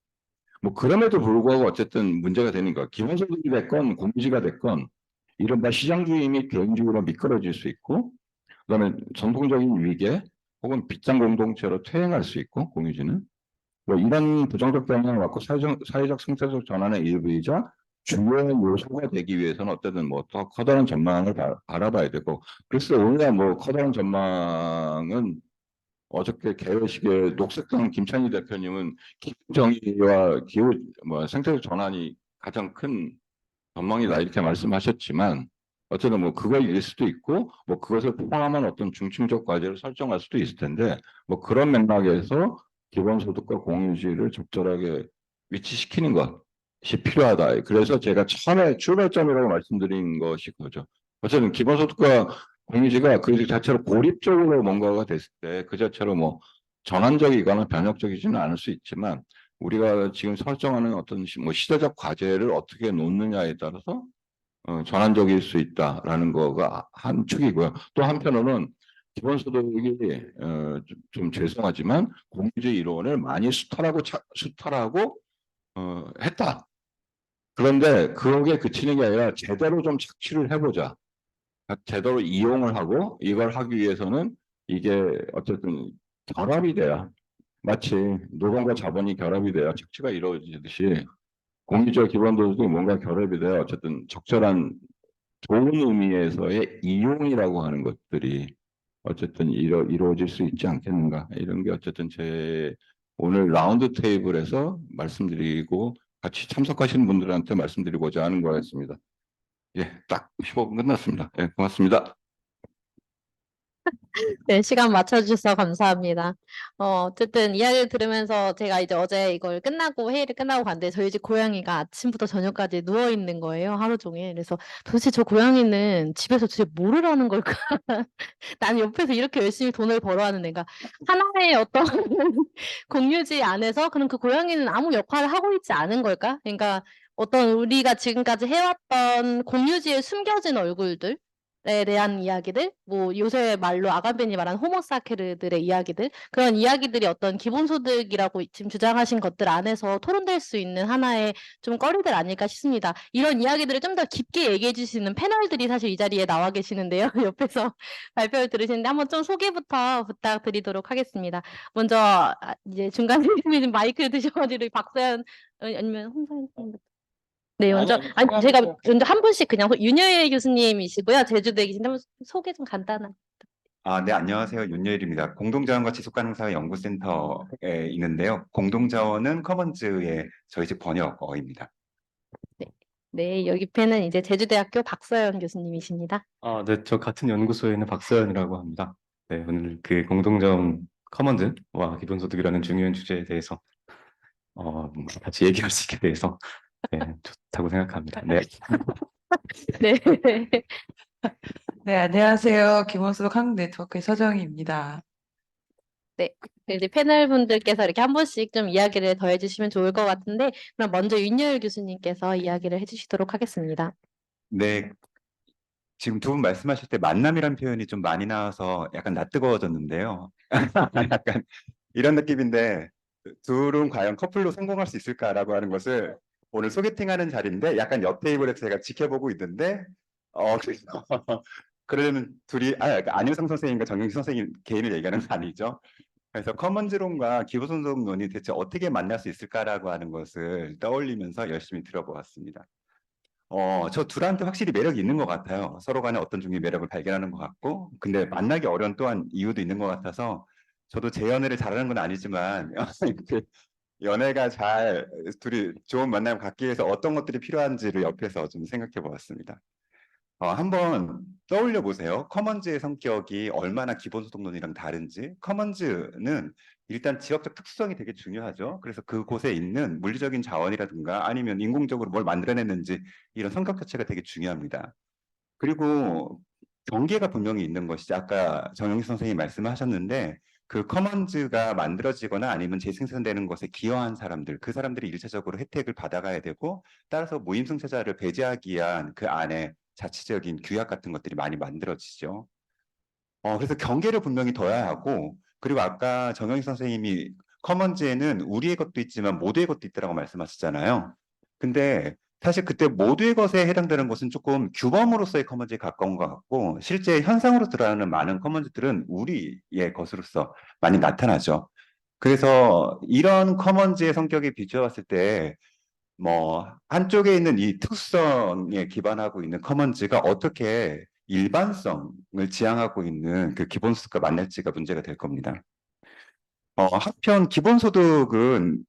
뭐 그럼에도 불구하고 어쨌든 문제가 되니까 기본소득이 됐건 공유지가 됐건 이른바 시장주의 및 개인주의로 미끄러질 수 있고, 그다음에 전통적인 위계 혹은 빗장 공동체로 퇴행할 수 있고, 공유지는 뭐 이런 부정적 영향을 받고 사회적 생태적 전환의 일부이자 중요한 요소가 되기 위해서는 어쨌든 뭐 더 커다란 전망을 바라봐야 되고, 그래서 오늘 뭐 커다란 전망은 어저께 개회식에 녹색당 김찬희 대표님은 기후정의와 기후 뭐 생태적 전환이 가장 큰 전망이다 이렇게 말씀하셨지만, 어쨌든 뭐 그걸 수도 있고 뭐 그것을 포함한 어떤 중층적 과제를 설정할 수도 있을 텐데, 뭐 그런 맥락에서 기본소득과 공유주의를 적절하게 위치시키는 것이 필요하다. 그래서 제가 처음에 출발점이라고 말씀드린 것이 그거죠. 어쨌든 기본소득과 공유주의가 그 자체로 고립적으로 뭔가가 됐을 때 그 자체로 뭐 전환적이거나 변혁적이지는 않을 수 있지만, 우리가 지금 설정하는 어떤 뭐 시대적 과제를 어떻게 놓느냐에 따라서 전환적일 수 있다라는 거가 한 축이고요. 또 한편으로는 기본소득이 좀 죄송하지만 공유주의 이론을 많이 수탈하고 했다. 그런데 그게 그치는 게 아니라 제대로 좀 착취를 해보자. 제대로 이용을 하고 이걸 하기 위해서는 이게 어쨌든 결합이 돼야, 마치 노동과 자본이 결합이 돼야 착취가 이루어지듯이 공유적 기본소득이 뭔가 결합이 돼야 어쨌든 적절한 좋은 의미에서의 이용이라고 하는 것들이 어쨌든 이루어질 수 있지 않겠는가, 이런 게 어쨌든 제 오늘 라운드 테이블에서 말씀드리고 같이 참석하시는 분들한테 말씀드리고자 하는 거였습니다. 예, 딱 15분 끝났습니다. 예, 고맙습니다. 네, 시간 맞춰주셔서 감사합니다. 어쨌든 이야기를 들으면서 제가 이제 어제 이걸 끝나고 회의를 끝나고 갔는데 저희 집 고양이가 아침부터 저녁까지 누워 있는 거예요, 하루 종일. 그래서 도대체 저 고양이는 집에서 도대체 뭐를 하는 걸까? 나는 옆에서 이렇게 열심히 돈을 벌어하는 애가 하나의 어떤 공유지 안에서 그럼 그 고양이는 아무 역할을 하고 있지 않은 걸까? 그러니까 어떤 우리가 지금까지 해왔던 공유지에 숨겨진 얼굴들 에 대한 이야기들, 뭐 요새 말로 아간벤이 말한 호모사케르들의 이야기들, 그런 이야기들이 어떤 기본소득이라고 지금 주장하신 것들 안에서 토론될 수 있는 하나의 좀 거리들 아닐까 싶습니다. 이런 이야기들을 좀 더 깊게 얘기해 주시는 패널들이 사실 이 자리에 나와 계시는데요. 옆에서 발표를 들으시는데 한번 좀 소개부터 부탁드리도록 하겠습니다. 먼저 이제 중간에 마이크 드셔가지고 박서연 아니면 홍사연 네, 먼저 제가 먼저 한 분씩 그냥 윤여일 교수님이시고요. 제주도에 계신데 한번 소개 좀 간단한. 네, 안녕하세요. 윤여일입니다. 공동자원과 지속가능사회 연구센터에 있는데요. 공동자원은 커먼즈의 저희 집 번역어입니다. 네, 여기 팬은 이제 제주대학교 박서연 교수님이십니다. 네, 저 같은 연구소에 있는 박서연이라고 합니다. 네, 오늘 그 공동자원 커먼즈와 기본소득이라는 중요한 주제에 대해서 같이 얘기할 수 있게 돼서 네, 좋다고 생각합니다. 네. 네. 네, 안녕하세요. 기본소득 한국 네트워크의 서정희입니다. 네. 이제 패널 분들께서 이렇게 한 번씩 좀 이야기를 더해 주시면 좋을 것 같은데, 그럼 먼저 윤여일 교수님께서 이야기를 해 주시도록 하겠습니다. 네, 지금 두 분 말씀하실 때 만남이란 표현이 좀 많이 나와서 약간 낯뜨거워졌는데요. 약간 이런 느낌인데 둘은 과연 커플로 성공할 수 있을까라고 하는 것을 오늘 소개팅하는 자리인데 약간 옆 테이블에서 제가 지켜보고 있는데 그래서 그러려면 둘이 그러니까 안윤상 선생님과 정영희 선생님 개인을 얘기하는 건 아니죠. 그래서 커먼즈론과 기본소득론이 대체 어떻게 만날 수 있을까라고 하는 것을 떠올리면서 열심히 들어보았습니다. 저 둘한테 확실히 매력이 있는 것 같아요. 서로 간에 어떤 종류의 매력을 발견하는 것 같고, 근데 만나기 어려운 또한 이유도 있는 것 같아서, 저도 제 연애를 잘하는 건 아니지만, 그 연애가 둘이 좋은 만남을 갖기 위해서 어떤 것들이 필요한지를 옆에서 좀 생각해 보았습니다. 한번 떠올려 보세요. 커먼즈의 성격이 얼마나 기본소득론이랑 다른지. 커먼즈는 일단 지역적 특수성이 되게 중요하죠. 그래서 그곳에 있는 물리적인 자원이라든가 아니면 인공적으로 뭘 만들어냈는지 이런 성격 자체가 되게 중요합니다. 그리고 경계가 분명히 있는 것이죠. 아까 정영희 선생님이 말씀하셨는데 그 커먼즈가 만들어지거나 아니면 재생산되는 것에 기여한 사람들, 그 사람들이 일차적으로 혜택을 받아가야 되고 따라서 무임승차자를 배제하기 위한 그 안에 자치적인 규약 같은 것들이 많이 만들어지죠. 그래서 경계를 분명히 둬야 하고 그리고 아까 정영희 선생님이 커먼즈에는 우리의 것도 있지만 모두의 것도 있다라고 말씀하셨잖아요. 근데 사실 그때 모두의 것에 해당되는 것은 조금 규범으로서의 커먼즈에 가까운 것 같고 실제 현상으로 드러나는 많은 커먼즈들은 우리의 것으로서 많이 나타나죠. 그래서 이런 커먼즈의 성격에 비추어봤을 때 한쪽에 있는 이 특수성에 기반하고 있는 커먼즈가 어떻게 일반성을 지향하고 있는 그 기본소득과 만날지가 문제가 될 겁니다. 한편 기본소득은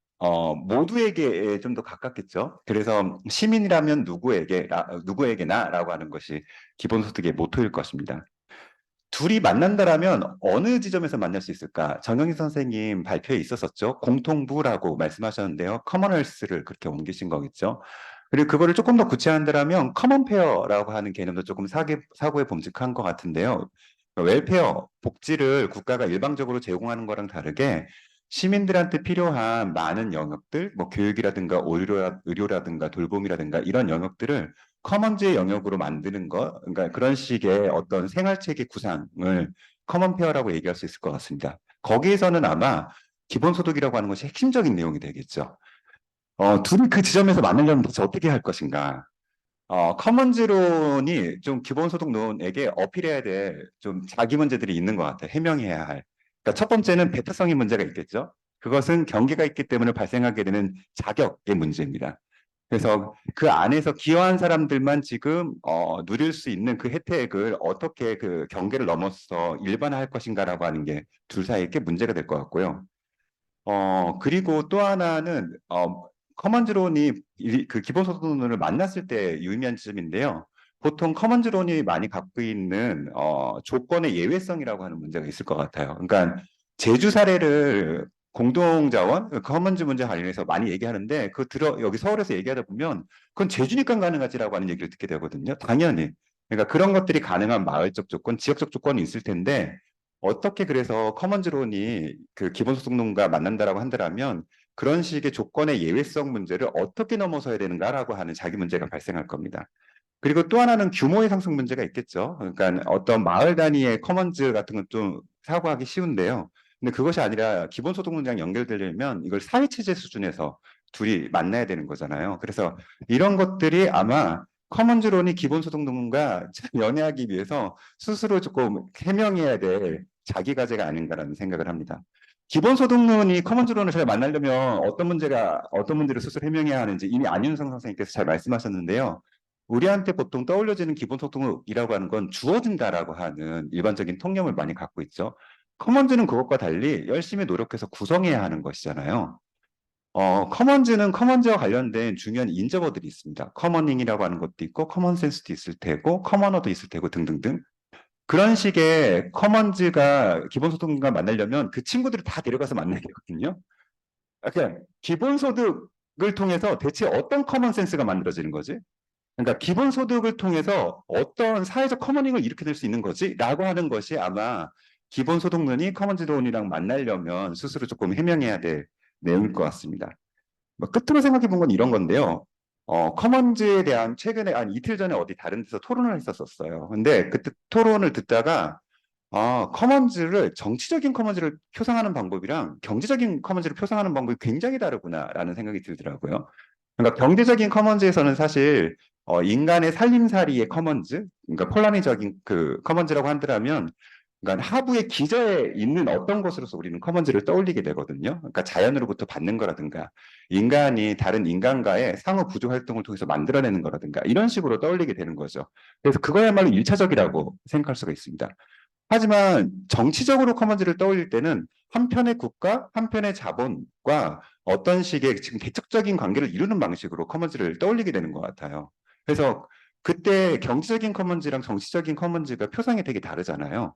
모두에게 좀 더 가깝겠죠. 그래서 시민이라면 누구에게나라고 하는 것이 기본소득의 모토일 것입니다. 둘이 만난다라면 어느 지점에서 만날 수 있을까? 정영희 선생님 발표에 있었었죠. 공통부라고 말씀하셨는데요. 커먼헬스를 그렇게 옮기신 거겠죠. 그리고 그거를 조금 더 구체한다면 커먼페어라고 하는 개념도 조금 사고에 범직한 것 같은데요. 웰페어, 복지를 국가가 일방적으로 제공하는 거랑 다르게 시민들한테 필요한 많은 영역들, 교육이라든가 의료라든가 돌봄이라든가 이런 영역들을 커먼즈의 영역으로 만드는 것, 그러니까 그런 식의 어떤 생활체계 구상을 커먼페어라고 얘기할 수 있을 것 같습니다. 거기에서는 아마 기본소득이라고 하는 것이 핵심적인 내용이 되겠죠. 둘이 그 지점에서 만나려면 대체 어떻게 할 것인가? 커먼즈론이 좀 기본소득론에게 어필해야 될 좀 자기 문제들이 있는 것 같아요. 해명해야 할. 그러니까 첫 번째는 배타성의 문제가 있겠죠. 그것은 경계가 있기 때문에 발생하게 되는 자격의 문제입니다. 그래서 그 안에서 기여한 사람들만 지금 누릴 수 있는 그 혜택을 어떻게 그 경계를 넘어서 일반화할 것인가라고 하는 게 둘 사이에 꽤 문제가 될 것 같고요. 그리고 또 하나는 커먼즈론이 그 기본소득론을 만났을 때 유의미한 지점인데요. 보통 커먼즈론이 많이 갖고 있는 조건의 예외성이라고 하는 문제가 있을 것 같아요. 그러니까 제주 사례를 공동자원, 커먼즈 문제 관련해서 많이 얘기하는데 여기 서울에서 얘기하다 보면 그건 제주니까 가능하지라고 하는 얘기를 듣게 되거든요. 당연히. 그러니까 그런 것들이 가능한 마을적 조건, 지역적 조건이 있을 텐데 어떻게 그래서 커먼즈론이 그 기본소득론과 만난다라고 한다면 그런 식의 조건의 예외성 문제를 어떻게 넘어서야 되는가라고 하는 자기 문제가 발생할 겁니다. 그리고 또 하나는 규모의 상승 문제가 있겠죠. 그러니까 어떤 마을 단위의 커먼즈 같은 건 좀 사고하기 쉬운데요. 근데 그것이 아니라 기본소득 문제랑 연결되려면 이걸 사회체제 수준에서 둘이 만나야 되는 거잖아요. 그래서 이런 것들이 아마 커먼즈론이 기본소득론과 연애하기 위해서 스스로 조금 해명해야 될 자기 과제가 아닌가라는 생각을 합니다. 기본소득론이 커먼즈론을 잘 만나려면 어떤 문제를 스스로 해명해야 하는지 이미 안윤상 선생님께서 잘 말씀하셨는데요. 우리한테 보통 떠올려지는 기본소득이라고 하는 건 주어진다라고 하는 일반적인 통념을 많이 갖고 있죠. 커먼즈는 그것과 달리 열심히 노력해서 구성해야 하는 것이잖아요. 커먼즈는 커먼즈와 관련된 중요한 인저버들이 있습니다. 커머닝이라고 하는 것도 있고 커먼센스도 있을 테고 커머너도 있을 테고 등등등. 그런 식의 커먼즈가 기본소득인과 만나려면 그 친구들을 다 데려가서 만나야 되거든요. 그러니까 기본소득을 통해서 대체 어떤 커먼 센스가 만들어지는 거지? 그러니까 기본소득을 통해서 어떤 사회적 커머닝을 일으켜낼 수 있는 거지? 라고 하는 것이 아마 기본소득론이 커먼즈론이랑 만나려면 스스로 조금 해명해야 될 내용일 것 같습니다. 뭐 끝으로 생각해 본 건 이런 건데요. 커먼즈에 대한 최근에 한 이틀 전에 어디 다른 데서 토론을 했었어요. 근데 그때 토론을 듣다가 커먼즈를 정치적인 커먼즈를 표상하는 방법이랑 경제적인 커먼즈를 표상하는 방법이 굉장히 다르구나라는 생각이 들더라고요. 그러니까 경제적인 커먼즈에서는 사실 인간의 살림살이의 커먼즈, 그러니까 폴라리적인 그 커먼즈라고 한다면, 그러니까 하부의 기저에 있는 어떤 것으로서 우리는 커먼즈를 떠올리게 되거든요. 그러니까 자연으로부터 받는 거라든가, 인간이 다른 인간과의 상호 구조 활동을 통해서 만들어내는 거라든가, 이런 식으로 떠올리게 되는 거죠. 그래서 그거야말로 일차적이라고 생각할 수가 있습니다. 하지만 정치적으로 커먼즈를 떠올릴 때는 한편의 국가, 한편의 자본과 어떤 식의 지금 대척적인 관계를 이루는 방식으로 커먼즈를 떠올리게 되는 것 같아요. 그래서 그때 경제적인 커먼즈랑 정치적인 커먼즈가 표상이 되게 다르잖아요.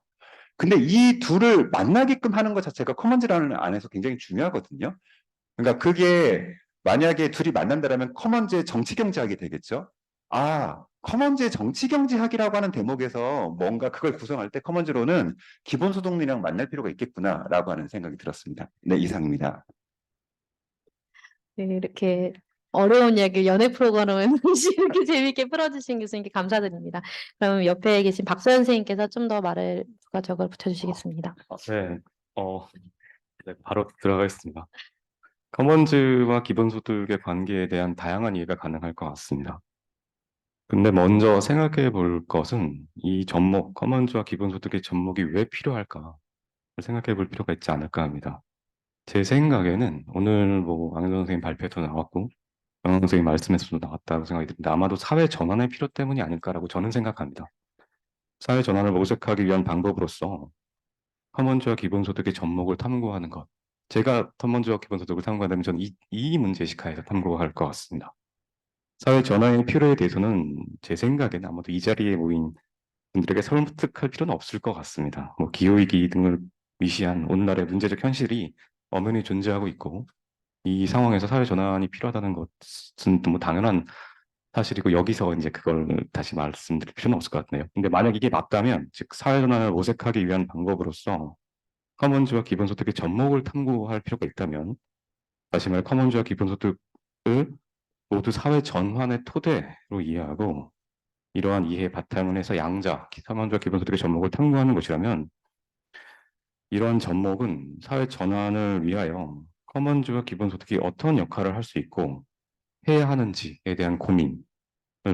근데 이 둘을 만나게끔 하는 것 자체가 커먼즈라는 안에서 굉장히 중요하거든요. 그러니까 그게 만약에 둘이 만난다면 커먼즈의 정치경제학이 되겠죠. 커먼즈의 정치경제학이라고 하는 대목에서 뭔가 그걸 구성할 때 커먼즈로는 기본소득론이랑 만날 필요가 있겠구나라고 하는 생각이 들었습니다. 네, 이상입니다. 네, 이렇게 어려운 이야기를 연애 프로그램을 이렇게 재미있게 풀어주신 교수님께 감사드립니다. 그럼 옆에 계신 박소연 선생님께서 좀 더 말을 부가적으로 붙여주시겠습니다. 네, 네, 바로 들어가겠습니다. 커먼즈와 기본소득의 관계에 대한 다양한 이해가 가능할 것 같습니다. 근데 먼저 생각해 볼 것은 이 접목, 커먼즈와 기본소득의 접목이 왜 필요할까 생각해 볼 필요가 있지 않을까 합니다. 제 생각에는 오늘 뭐 강현선 선생님 발표도 나왔고 영영 선생님 말씀에서도 나왔다고 생각이 듭니다. 아마도 사회 전환의 필요 때문이 아닐까라고 저는 생각합니다. 사회 전환을 모색하기 위한 방법으로서 커먼즈와 기본소득의 접목을 탐구하는 것. 제가 커먼즈와 기본소득을 탐구한다면 저는 이 문제의식하에서 탐구할 것 같습니다. 사회 전환의 필요에 대해서는 제 생각에는 아마도 이 자리에 모인 분들에게 설득할 필요는 없을 것 같습니다. 뭐 기후위기 등을 위시한 오늘날의 문제적 현실이 엄연히 존재하고 있고 이 상황에서 사회 전환이 필요하다는 것은 뭐 당연한 사실이고 여기서 이제 그걸 다시 말씀드릴 필요는 없을 것 같네요. 근데 만약 이게 맞다면 즉 사회 전환을 모색하기 위한 방법으로서 커먼즈와 기본소득의 접목을 탐구할 필요가 있다면 다시 말해 커먼즈와 기본소득을 모두 사회 전환의 토대로 이해하고 이러한 이해에 바탕을 해서 양자, 커먼즈와 기본소득의 접목을 탐구하는 것이라면 이러한 접목은 사회 전환을 위하여 커먼즈와 기본소득이 어떤 역할을 할 수 있고 해야 하는지에 대한 고민을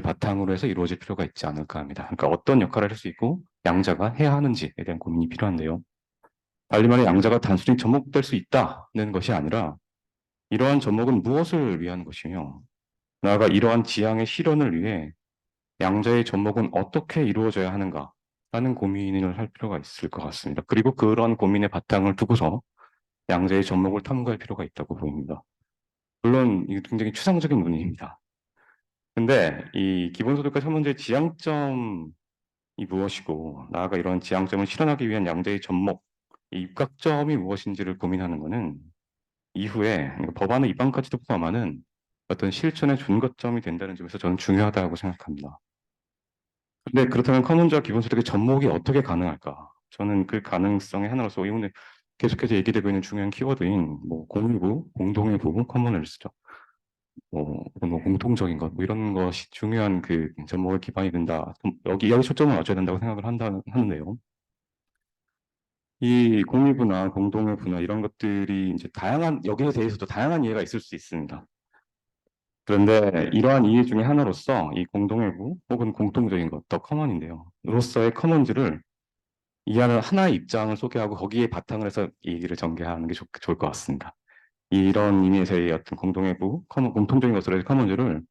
바탕으로 해서 이루어질 필요가 있지 않을까 합니다. 그러니까 어떤 역할을 할 수 있고 양자가 해야 하는지에 대한 고민이 필요한데요. 달리 말해 양자가 단순히 접목될 수 있다는 것이 아니라 이러한 접목은 무엇을 위한 것이며 나아가 이러한 지향의 실현을 위해 양자의 접목은 어떻게 이루어져야 하는가라는 고민을 할 필요가 있을 것 같습니다. 그리고 그런 고민의 바탕을 두고서 양자의 접목을 탐구할 필요가 있다고 보입니다. 물론 이게 굉장히 추상적인 문의입니다. 근데 이 기본소득과 현문제의 지향점이 무엇이고 나아가 이러한 지향점을 실현하기 위한 양자의 접목, 이 입각점이 무엇인지를 고민하는 것은 이후에 법안의 입안까지도 포함하는 어떤 실천의 준거점이 된다는 점에서 저는 중요하다고 생각합니다. 근데 그렇다면 커먼즈와 기본소득의 접목이 어떻게 가능할까? 저는 그 가능성의 하나로서 오늘 계속해서 얘기되고 있는 중요한 키워드인 뭐 공유부, 공동의 부분, 커먼웰스죠. 뭐 공통적인 것, 뭐 이런 것이 중요한 그 접목의 기반이 된다. 여기 초점을 맞춰야 된다고 생각을 하는데요. 이 공유부나 공동의 부나 이런 것들이 이제 여기에 대해서도 다양한 이해가 있을 수 있습니다. 그런데 이러한 이해 중에 하나로서 이 공동의 부 혹은 공통적인 것, 더 커먼인데요. 로서의 커먼즈를 이해하는 하나의 입장을 소개하고 거기에 바탕을 해서 얘기를 전개하는 게 좋을 것 같습니다. 이런 의미에서의 어떤 공동의 부, 공통적인 것으로의 커먼즈를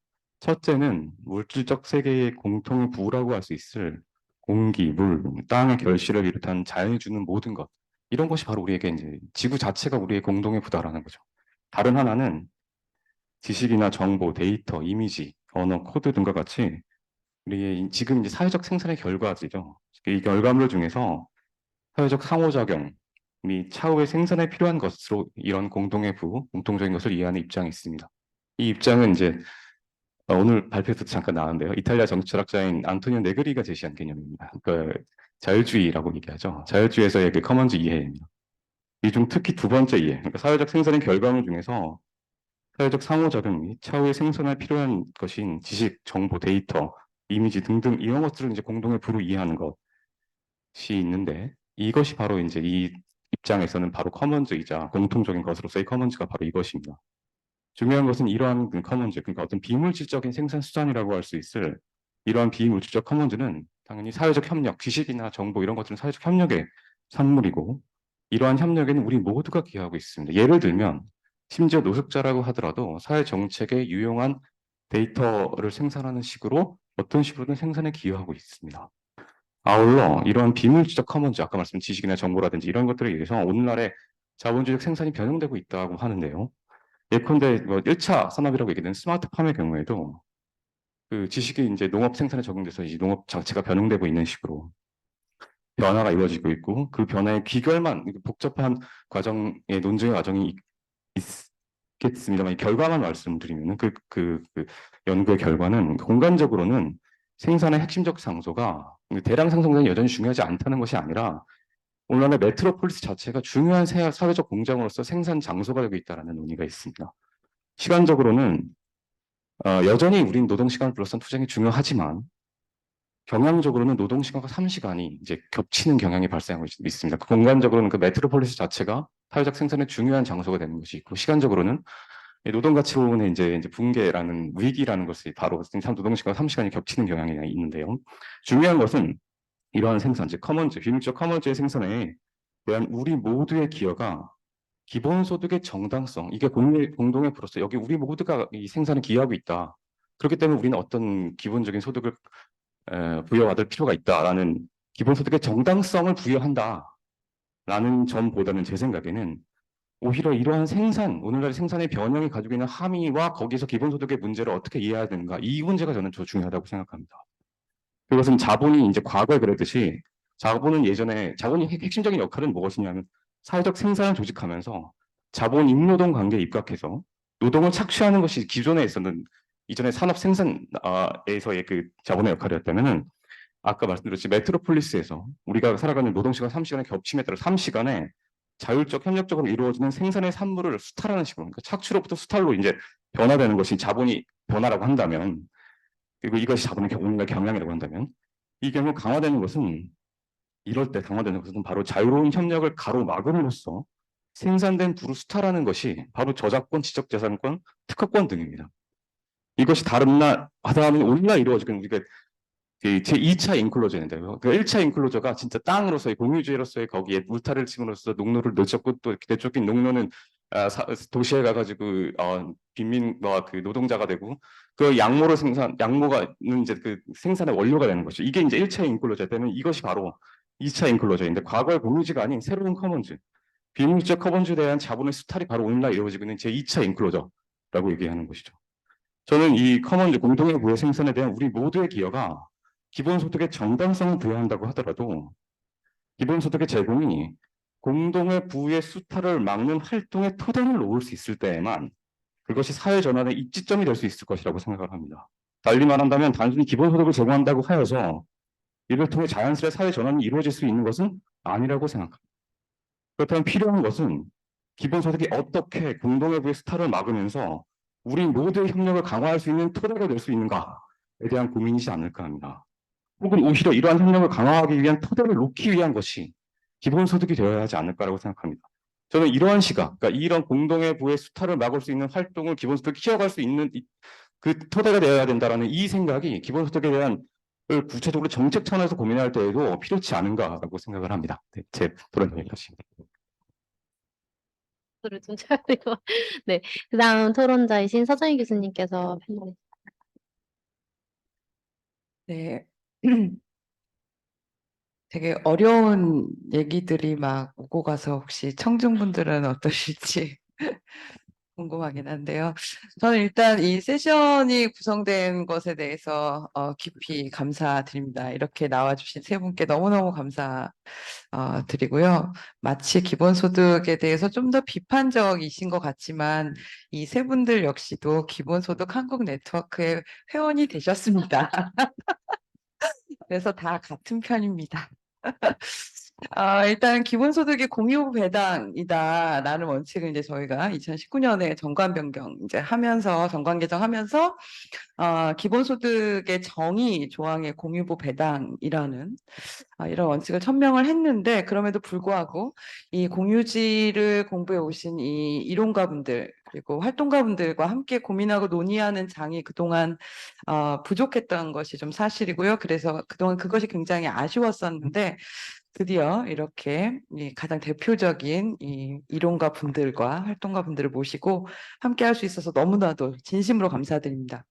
첫째는 물질적 세계의 공통의 부라고 할 수 있을 공기, 물, 땅의 결실을 비롯한 자연이 주는 모든 것 이런 것이 바로 우리에게 이제 지구 자체가 우리의 공동의 부다라는 거죠. 다른 하나는 지식이나 정보, 데이터, 이미지, 언어, 코드 등과 같이 우리 지금 이제 사회적 생산의 결과지죠. 이 결과물 중에서 사회적 상호작용 및 차후의 생산에 필요한 것으로 이런 공동의 부, 공통적인 것을 이해하는 입장이 있습니다. 이 입장은 이제 오늘 발표에서 잠깐 나왔는데요. 이탈리아 정치철학자인 안토니오 네그리가 제시한 개념입니다. 그 자율주의라고 얘기하죠. 자율주의에서의 그 커먼즈 이해입니다. 이 중 특히 두 번째 이해, 그러니까 사회적 생산의 결과물 중에서 사회적 상호작용 및 차후의 생산에 필요한 것인 지식, 정보, 데이터, 이미지 등등 이런 것들을 이제 공동의 부로 이해하는 것이 있는데 이것이 바로 이제 이 입장에서는 바로 커먼즈이자 공통적인 것으로서의 커먼즈가 바로 이것입니다. 중요한 것은 이러한 그 커먼즈, 그러니까 어떤 비물질적인 생산 수단이라고 할 수 있을 이러한 비물질적 커먼즈는 당연히 사회적 협력, 지식이나 정보 이런 것들은 사회적 협력의 산물이고 이러한 협력에는 우리 모두가 기여하고 있습니다. 예를 들면 심지어 노숙자라고 하더라도 사회 정책에 유용한 데이터를 생산하는 식으로 어떤 식으로든 생산에 기여하고 있습니다. 아울러 이러한 비물질적 커먼즈, 아까 말씀드린 지식이나 정보라든지 이런 것들에 의해서 오늘날의 자본주의적 생산이 변형되고 있다고 하는데요. 예컨대 뭐 1차 산업이라고 얘기되는 스마트팜의 경우에도 그 지식이 이제 농업 생산에 적용돼서 이 농업 자체가 변형되고 있는 식으로 변화가 이루어지고 있고 그 변화의 귀결만 복잡한 과정의 논증의 과정이 있겠습니다만 이 결과만 말씀드리면 그 연구의 결과는 공간적으로는 생산의 핵심적 장소가 대량 생산이 여전히 중요하지 않다는 것이 아니라 오늘날의 메트로폴리스 자체가 중요한 사회적 공장으로서 생산 장소가 되고 있다는 논의가 있습니다. 시간적으로는 여전히 우린 노동시간을 둘러싼 투쟁이 중요하지만 경향적으로는 노동시간과 3시간이 이제 겹치는 경향이 발생하고 있습니다. 그 공간적으로는 그 메트로폴리스 자체가 사회적 생산의 중요한 장소가 되는 것이 있고 시간적으로는 노동가치 부분에 이제 붕괴라는 위기라는 것이 바로 노동시간과 3시간이 겹치는 경향이 있는데요. 중요한 것은 이러한 생산, 즉 커먼즈, 비밀적 커먼즈의 생산에 대한 우리 모두의 기여가 기본소득의 정당성, 이게 공동의 부로서 여기 우리 모두가 이 생산에 기여하고 있다. 그렇기 때문에 우리는 어떤 기본적인 소득을 부여받을 필요가 있다라는 기본소득의 정당성을 부여한다라는 점보다는 제 생각에는 오히려 이러한 생산, 오늘날 생산의 변형이 가지고 있는 함의와 거기서 기본소득의 문제를 어떻게 이해해야 되는가, 이 문제가 저는 더 중요하다고 생각합니다. 그것은 자본이 이제 과거에 그랬듯이 자본은 예전에 자본이 핵심적인 역할은 무엇이냐면 사회적 생산을 조직하면서 자본 인노동 관계에 입각해서 노동을 착취하는 것이 기존에 있었는 이전의 산업 생산에서의 그 자본의 역할이었다면은 아까 말씀드렸듯이 메트로폴리스에서 우리가 살아가는 노동시간 3시간의 겹침에 따라 3시간에 자율적 협력적으로 이루어지는 생산의 산물을 수탈하는 식으로 그러니까 착취로부터 수탈로 이제 변화되는 것이 자본이 변화라고 한다면 그리고 이것이 자본의 오늘날 경향이라고 한다면 이 경우 강화되는 것은 이럴 때 강화되는 것은 바로 자유로운 협력을 가로막음으로써 생산된 부를 수탈하는 것이 바로 저작권, 지적재산권, 특허권 등입니다. 이것이 하다하면 오늘날 이루어지는 우리가 제2차 인클로저인데요. 그 1차 인클로저가 진짜 땅으로서의 공유주의로서의 거기에 울타리를 침으로써 농로를 늦췄고 또 되쫓긴 농로는 도시에 가가지고 빈민과 그 노동자가 되고 그 양모가 이제 그 생산의 원료가 되는 것이죠. 이게 이제 1차 인클로저 때는 이것이 바로 2차 인클로저인데 과거의 공유지가 아닌 새로운 커먼즈, 비밀적 커먼즈에 대한 자본의 수탈이 바로 오늘날 이루어지고 있는 제2차 인클로저라고 얘기하는 것이죠. 저는 이 커먼즈 공동의 부의 생산에 대한 우리 모두의 기여가 기본소득의 정당성을 부여한다고 하더라도 기본소득의 제공이 공동의 부의 수탈을 막는 활동의 토대를 놓을 수 있을 때에만 그것이 사회 전환의 입지점이 될 수 있을 것이라고 생각을 합니다. 달리 말한다면 단순히 기본소득을 제공한다고 하여서 이를 통해 자연스레 사회 전환이 이루어질 수 있는 것은 아니라고 생각합니다. 그렇다면 필요한 것은 기본소득이 어떻게 공동의 부의 수탈을 막으면서 우리 모두의 협력을 강화할 수 있는 토대가 될 수 있는가에 대한 고민이지 않을까 합니다. 혹은 오히려 이러한 협력을 강화하기 위한 토대를 놓기 위한 것이 기본소득이 되어야 하지 않을까라고 생각합니다. 저는 이러한 시각, 그러니까 이런 공동의 부의 수탈을 막을 수 있는 활동을 기본소득이 키워갈 수 있는 그 토대가 되어야 된다라는 이 생각이 기본소득에 대한 구체적으로 정책 차원에서 고민할 때에도 필요치 않은가라고 생각을 합니다. 네, 제 토론 여기까지입니다. 소를 좀 쳐야 되고. 네. 그다음 토론자이신 서정희 교수님께서 패널에 네. 되게 어려운 얘기들이 막 오고 가서 혹시 청중분들은 어떠실지 궁금하긴 한데요. 저는 일단 이 세션이 구성된 것에 대해서 깊이 감사드립니다. 이렇게 나와주신 세 분께 너무너무 드리고요. 마치 기본소득에 대해서 좀 더 비판적이신 것 같지만 이 세 분들 역시도 기본소득 한국 네트워크의 회원이 되셨습니다. 그래서 다 같은 편입니다. 일단 기본소득이 공유 배당이다라는 원칙을 이제 저희가 2019년에 정관 변경 이제 하면서 정관 개정하면서 기본소득의 정의 조항의 공유부 배당이라는 이런 원칙을 천명을 했는데 그럼에도 불구하고 이 공유지를 공부해 오신 이 이론가분들 그리고 활동가분들과 함께 고민하고 논의하는 장이 그동안 부족했던 것이 좀 사실이고요. 그래서 그동안 그것이 굉장히 아쉬웠었는데 드디어 이렇게 이 가장 대표적인 이 이론가 분들과 활동가 분들을 모시고 함께 할 수 있어서 너무나도 진심으로 감사드립니다.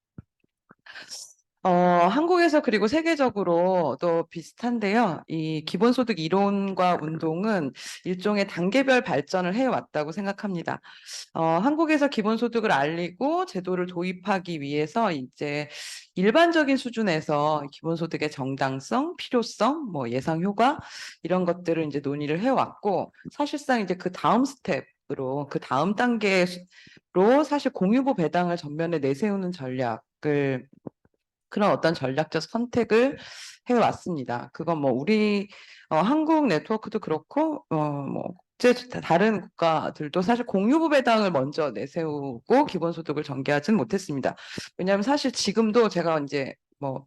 한국에서 그리고 세계적으로 또 비슷한데요. 이 기본소득 이론과 운동은 일종의 단계별 발전을 해왔다고 생각합니다. 한국에서 기본소득을 알리고 제도를 도입하기 위해서 이제 일반적인 수준에서 기본소득의 정당성, 필요성, 뭐 예상 효과 이런 것들을 이제 논의를 해왔고 사실상 이제 그 다음 스텝으로 그 다음 단계로 사실 공유부 배당을 전면에 내세우는 전략을 그런 어떤 전략적 선택을 해왔습니다. 그건 뭐 우리 한국 네트워크도 그렇고 뭐 국제 다른 국가들도 사실 공유부 배당을 먼저 내세우고 기본소득을 전개하지는 못했습니다. 왜냐하면 사실 지금도 제가 이제 뭐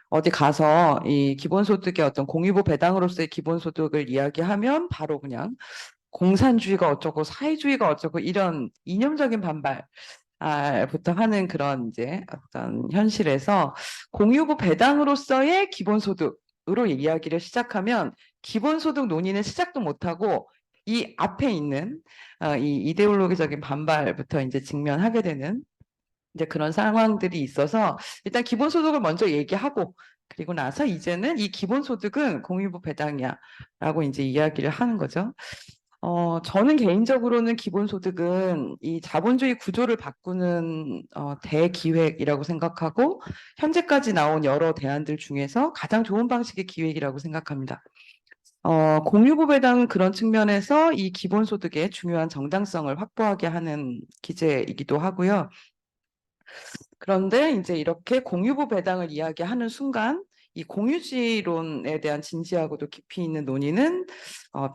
어디 가서 이 기본소득의 어떤 공유부 배당으로서의 기본소득을 이야기하면 바로 그냥 공산주의가 어쩌고 사회주의가 어쩌고 이런 이념적인 반발 부터 하는 그런 이제 어떤 현실에서 공유부 배당으로서의 기본소득으로 이야기를 시작하면 기본소득 논의는 시작도 못하고 이 앞에 있는 이 이데올로기적인 반발부터 이제 직면하게 되는 이제 그런 상황들이 있어서 일단 기본소득을 먼저 얘기하고 그리고 나서 이제는 이 기본소득은 공유부 배당이야라고 이제 이야기를 하는 거죠. 저는 개인적으로는 기본소득은 이 자본주의 구조를 바꾸는 대기획이라고 생각하고 현재까지 나온 여러 대안들 중에서 가장 좋은 방식의 기획이라고 생각합니다. 공유부 배당은 그런 측면에서 이 기본소득의 중요한 정당성을 확보하게 하는 기제이기도 하고요. 그런데 이제 이렇게 공유부 배당을 이야기하는 순간 이 공유지론에 대한 진지하고도 깊이 있는 논의는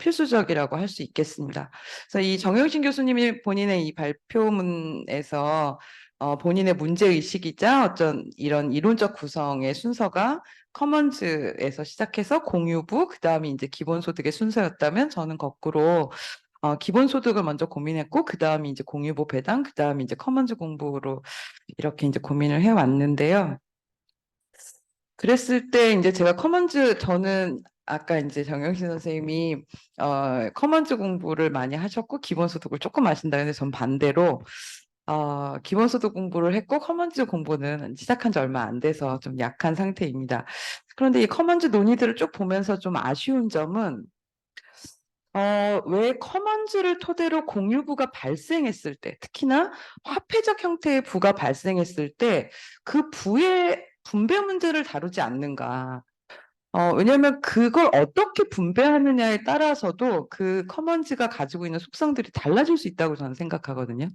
필수적이라고 할 수 있겠습니다. 그래서 이 정영신 교수님이 본인의 이 발표문에서 본인의 문제의식이자 어떤 이런 이론적 구성의 순서가 커먼즈에서 시작해서 공유부, 그 다음에 이제 기본소득의 순서였다면 저는 거꾸로 기본소득을 먼저 고민했고, 그 다음에 이제 공유부 배당, 그 다음에 이제 커먼즈 공부로 이렇게 이제 고민을 해왔는데요. 그랬을 때 이제 제가 저는 아까 이제 정영신 선생님이 커먼즈 공부를 많이 하셨고 기본소득을 조금 하신다. 근데 전 반대로 기본소득 공부를 했고 커먼즈 공부는 시작한 지 얼마 안 돼서 좀 약한 상태입니다. 그런데 이 커먼즈 논의들을 쭉 보면서 좀 아쉬운 점은 왜 커먼즈를 토대로 공유부가 발생했을 때, 특히나 화폐적 형태의 부가 발생했을 때 그 부의 분배 문제를 다루지 않는가. 왜냐하면 그걸 어떻게 분배하느냐에 따라서도 그 커먼즈가 가지고 있는 속성들이 달라질 수 있다고 저는 생각하거든요.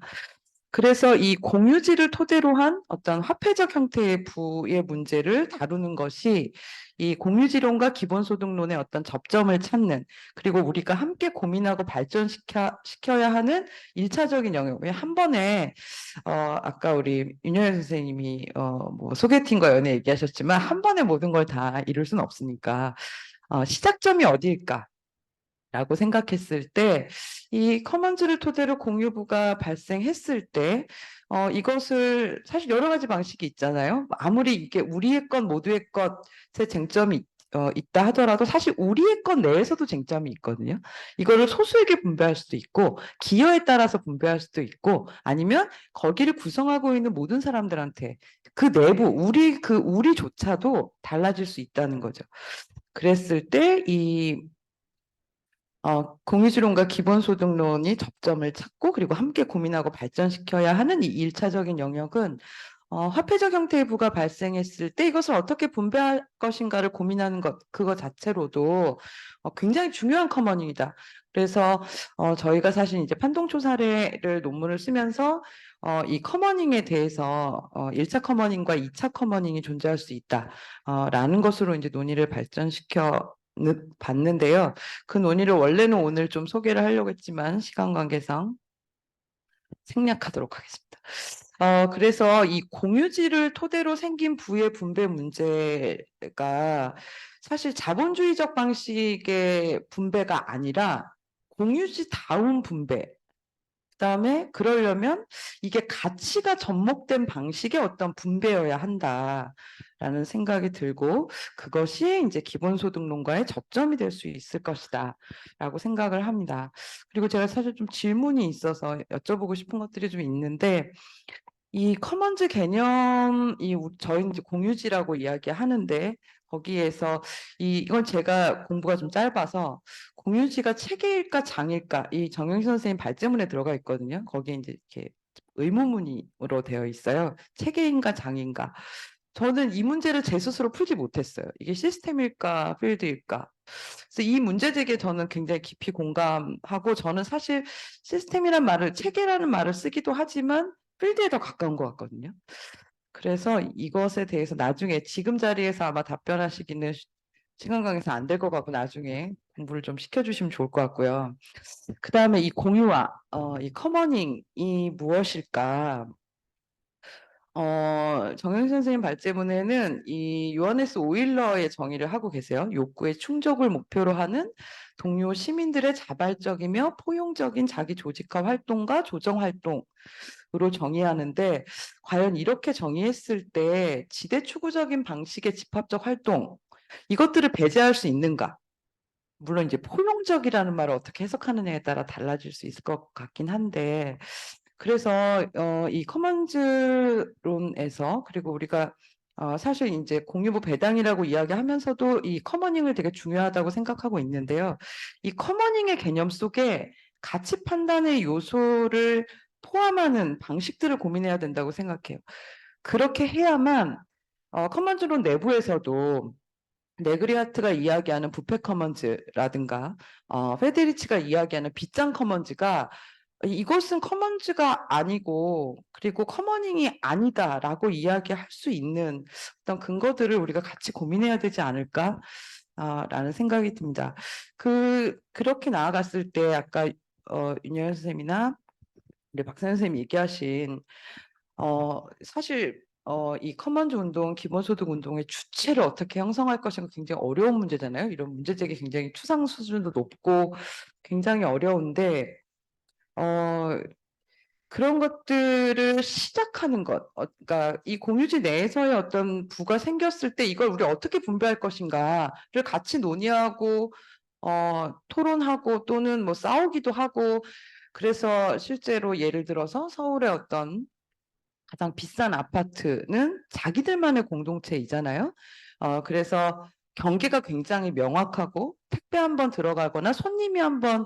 그래서 이 공유지를 토대로 한 어떤 화폐적 형태의 부의 문제를 다루는 것이 이 공유지론과 기본소득론의 어떤 접점을 찾는, 그리고 우리가 함께 고민하고 발전시켜야 하는 1차적인 영역. 왜 한 번에 아까 우리 윤여현 선생님이 뭐 소개팅과 연애 얘기하셨지만 한 번에 모든 걸 다 이룰 수는 없으니까 시작점이 어디일까? 라고 생각했을 때, 이 커먼즈를 토대로 공유부가 발생했을 때, 이것을 사실 여러 가지 방식이 있잖아요. 아무리 이게 우리의 것, 모두의 것의 쟁점이 있다 하더라도 사실 우리의 것 내에서도 쟁점이 있거든요. 이거를 소수에게 분배할 수도 있고, 기여에 따라서 분배할 수도 있고, 아니면 거기를 구성하고 있는 모든 사람들한테 그 내부, 우리조차도 달라질 수 있다는 거죠. 그랬을 때, 공유주론과 기본소득론이 접점을 찾고 그리고 함께 고민하고 발전시켜야 하는 이 1차적인 영역은 화폐적 형태의 부가 발생했을 때 이것을 어떻게 분배할 것인가를 고민하는 것, 그거 자체로도 굉장히 중요한 커머닝이다. 그래서 저희가 사실 이제 판동초 사례를 논문을 쓰면서 이 커머닝에 대해서 1차 커머닝과 2차 커머닝이 존재할 수 있다. 라는 것으로 이제 논의를 발전시켜 봤는데요. 그 논의를 원래는 오늘 좀 소개를 하려고 했지만 시간 관계상 생략하도록 하겠습니다. 그래서 이 공유지를 토대로 생긴 부의 분배 문제가 사실 자본주의적 방식의 분배가 아니라 공유지다운 분배. 그다음에 그러려면 이게 가치가 접목된 방식의 어떤 분배여야 한다라는 생각이 들고 그것이 이제 기본소득론과의 접점이 될 수 있을 것이다라고 생각을 합니다. 그리고 제가 사실 좀 질문이 있어서 여쭤보고 싶은 것들이 좀 있는데 이 커먼즈 개념, 저희 이제 공유지라고 이야기하는데 거기에서 이건 제가 공부가 좀 짧아서 공유지가 체계일까 장일까 이 정영신 선생님 발제문에 들어가 있거든요. 거기에 이제 이렇게 의문문으로 되어 있어요. 체계인가 장인가. 저는 이 문제를 제 스스로 풀지 못했어요. 이게 시스템일까 필드일까. 그래서 이 문제 제기에 저는 굉장히 깊이 공감하고 저는 사실 시스템이란 말을 체계라는 말을 쓰기도 하지만 필드에 더 가까운 것 같거든요. 그래서 이것에 대해서 나중에 지금 자리에서 아마 답변하시기는 시간 관계상 안 될 것 같고 나중에 공부를 좀 시켜주시면 좋을 것 같고요. 그 다음에 이 공유와 이 커머닝이 무엇일까? 정영 선생님 발제문에는 이 요하네스 오일러의 정의를 하고 계세요. 욕구의 충족을 목표로 하는 동료 시민들의 자발적이며 포용적인 자기 조직화 활동과 조정 활동으로 정의하는데 과연 이렇게 정의했을 때 지대 추구적인 방식의 집합적 활동 이것들을 배제할 수 있는가? 물론 이제 포용적이라는 말을 어떻게 해석하느냐에 따라 달라질 수 있을 것 같긴 한데 그래서 이 커먼즈론에서 그리고 우리가 사실 이제 공유부 배당이라고 이야기하면서도 이 커머닝을 되게 중요하다고 생각하고 있는데요. 이 커머닝의 개념 속에 가치 판단의 요소를 포함하는 방식들을 고민해야 된다고 생각해요. 그렇게 해야만 커먼즈론 내부에서도 네그리하트가 이야기하는 부패 커먼즈라든가 페데리치가 이야기하는 빗장 커먼즈가 이것은 커먼즈가 아니고 그리고 커머닝이 아니다라고 이야기할 수 있는 어떤 근거들을 우리가 같이 고민해야 되지 않을까? 라는 생각이 듭니다. 그렇게 나아갔을 때 아까 윤여현 선생님이나 우리 박사님 선생님이 얘기하신 사실 이 커먼즈 운동, 기본소득 운동의 주체를 어떻게 형성할 것인가 굉장히 어려운 문제잖아요. 이런 문제 제기 굉장히 추상 수준도 높고 굉장히 어려운데 그런 것들을 시작하는 것, 그러니까 이 공유지 내에서의 어떤 부가 생겼을 때 이걸 우리 어떻게 분배할 것인가를 같이 논의하고 토론하고 또는 뭐 싸우기도 하고 그래서 실제로 예를 들어서 서울의 어떤 가장 비싼 아파트는 자기들만의 공동체이잖아요. 그래서 경계가 굉장히 명확하고 택배 한번 들어가거나 손님이 한번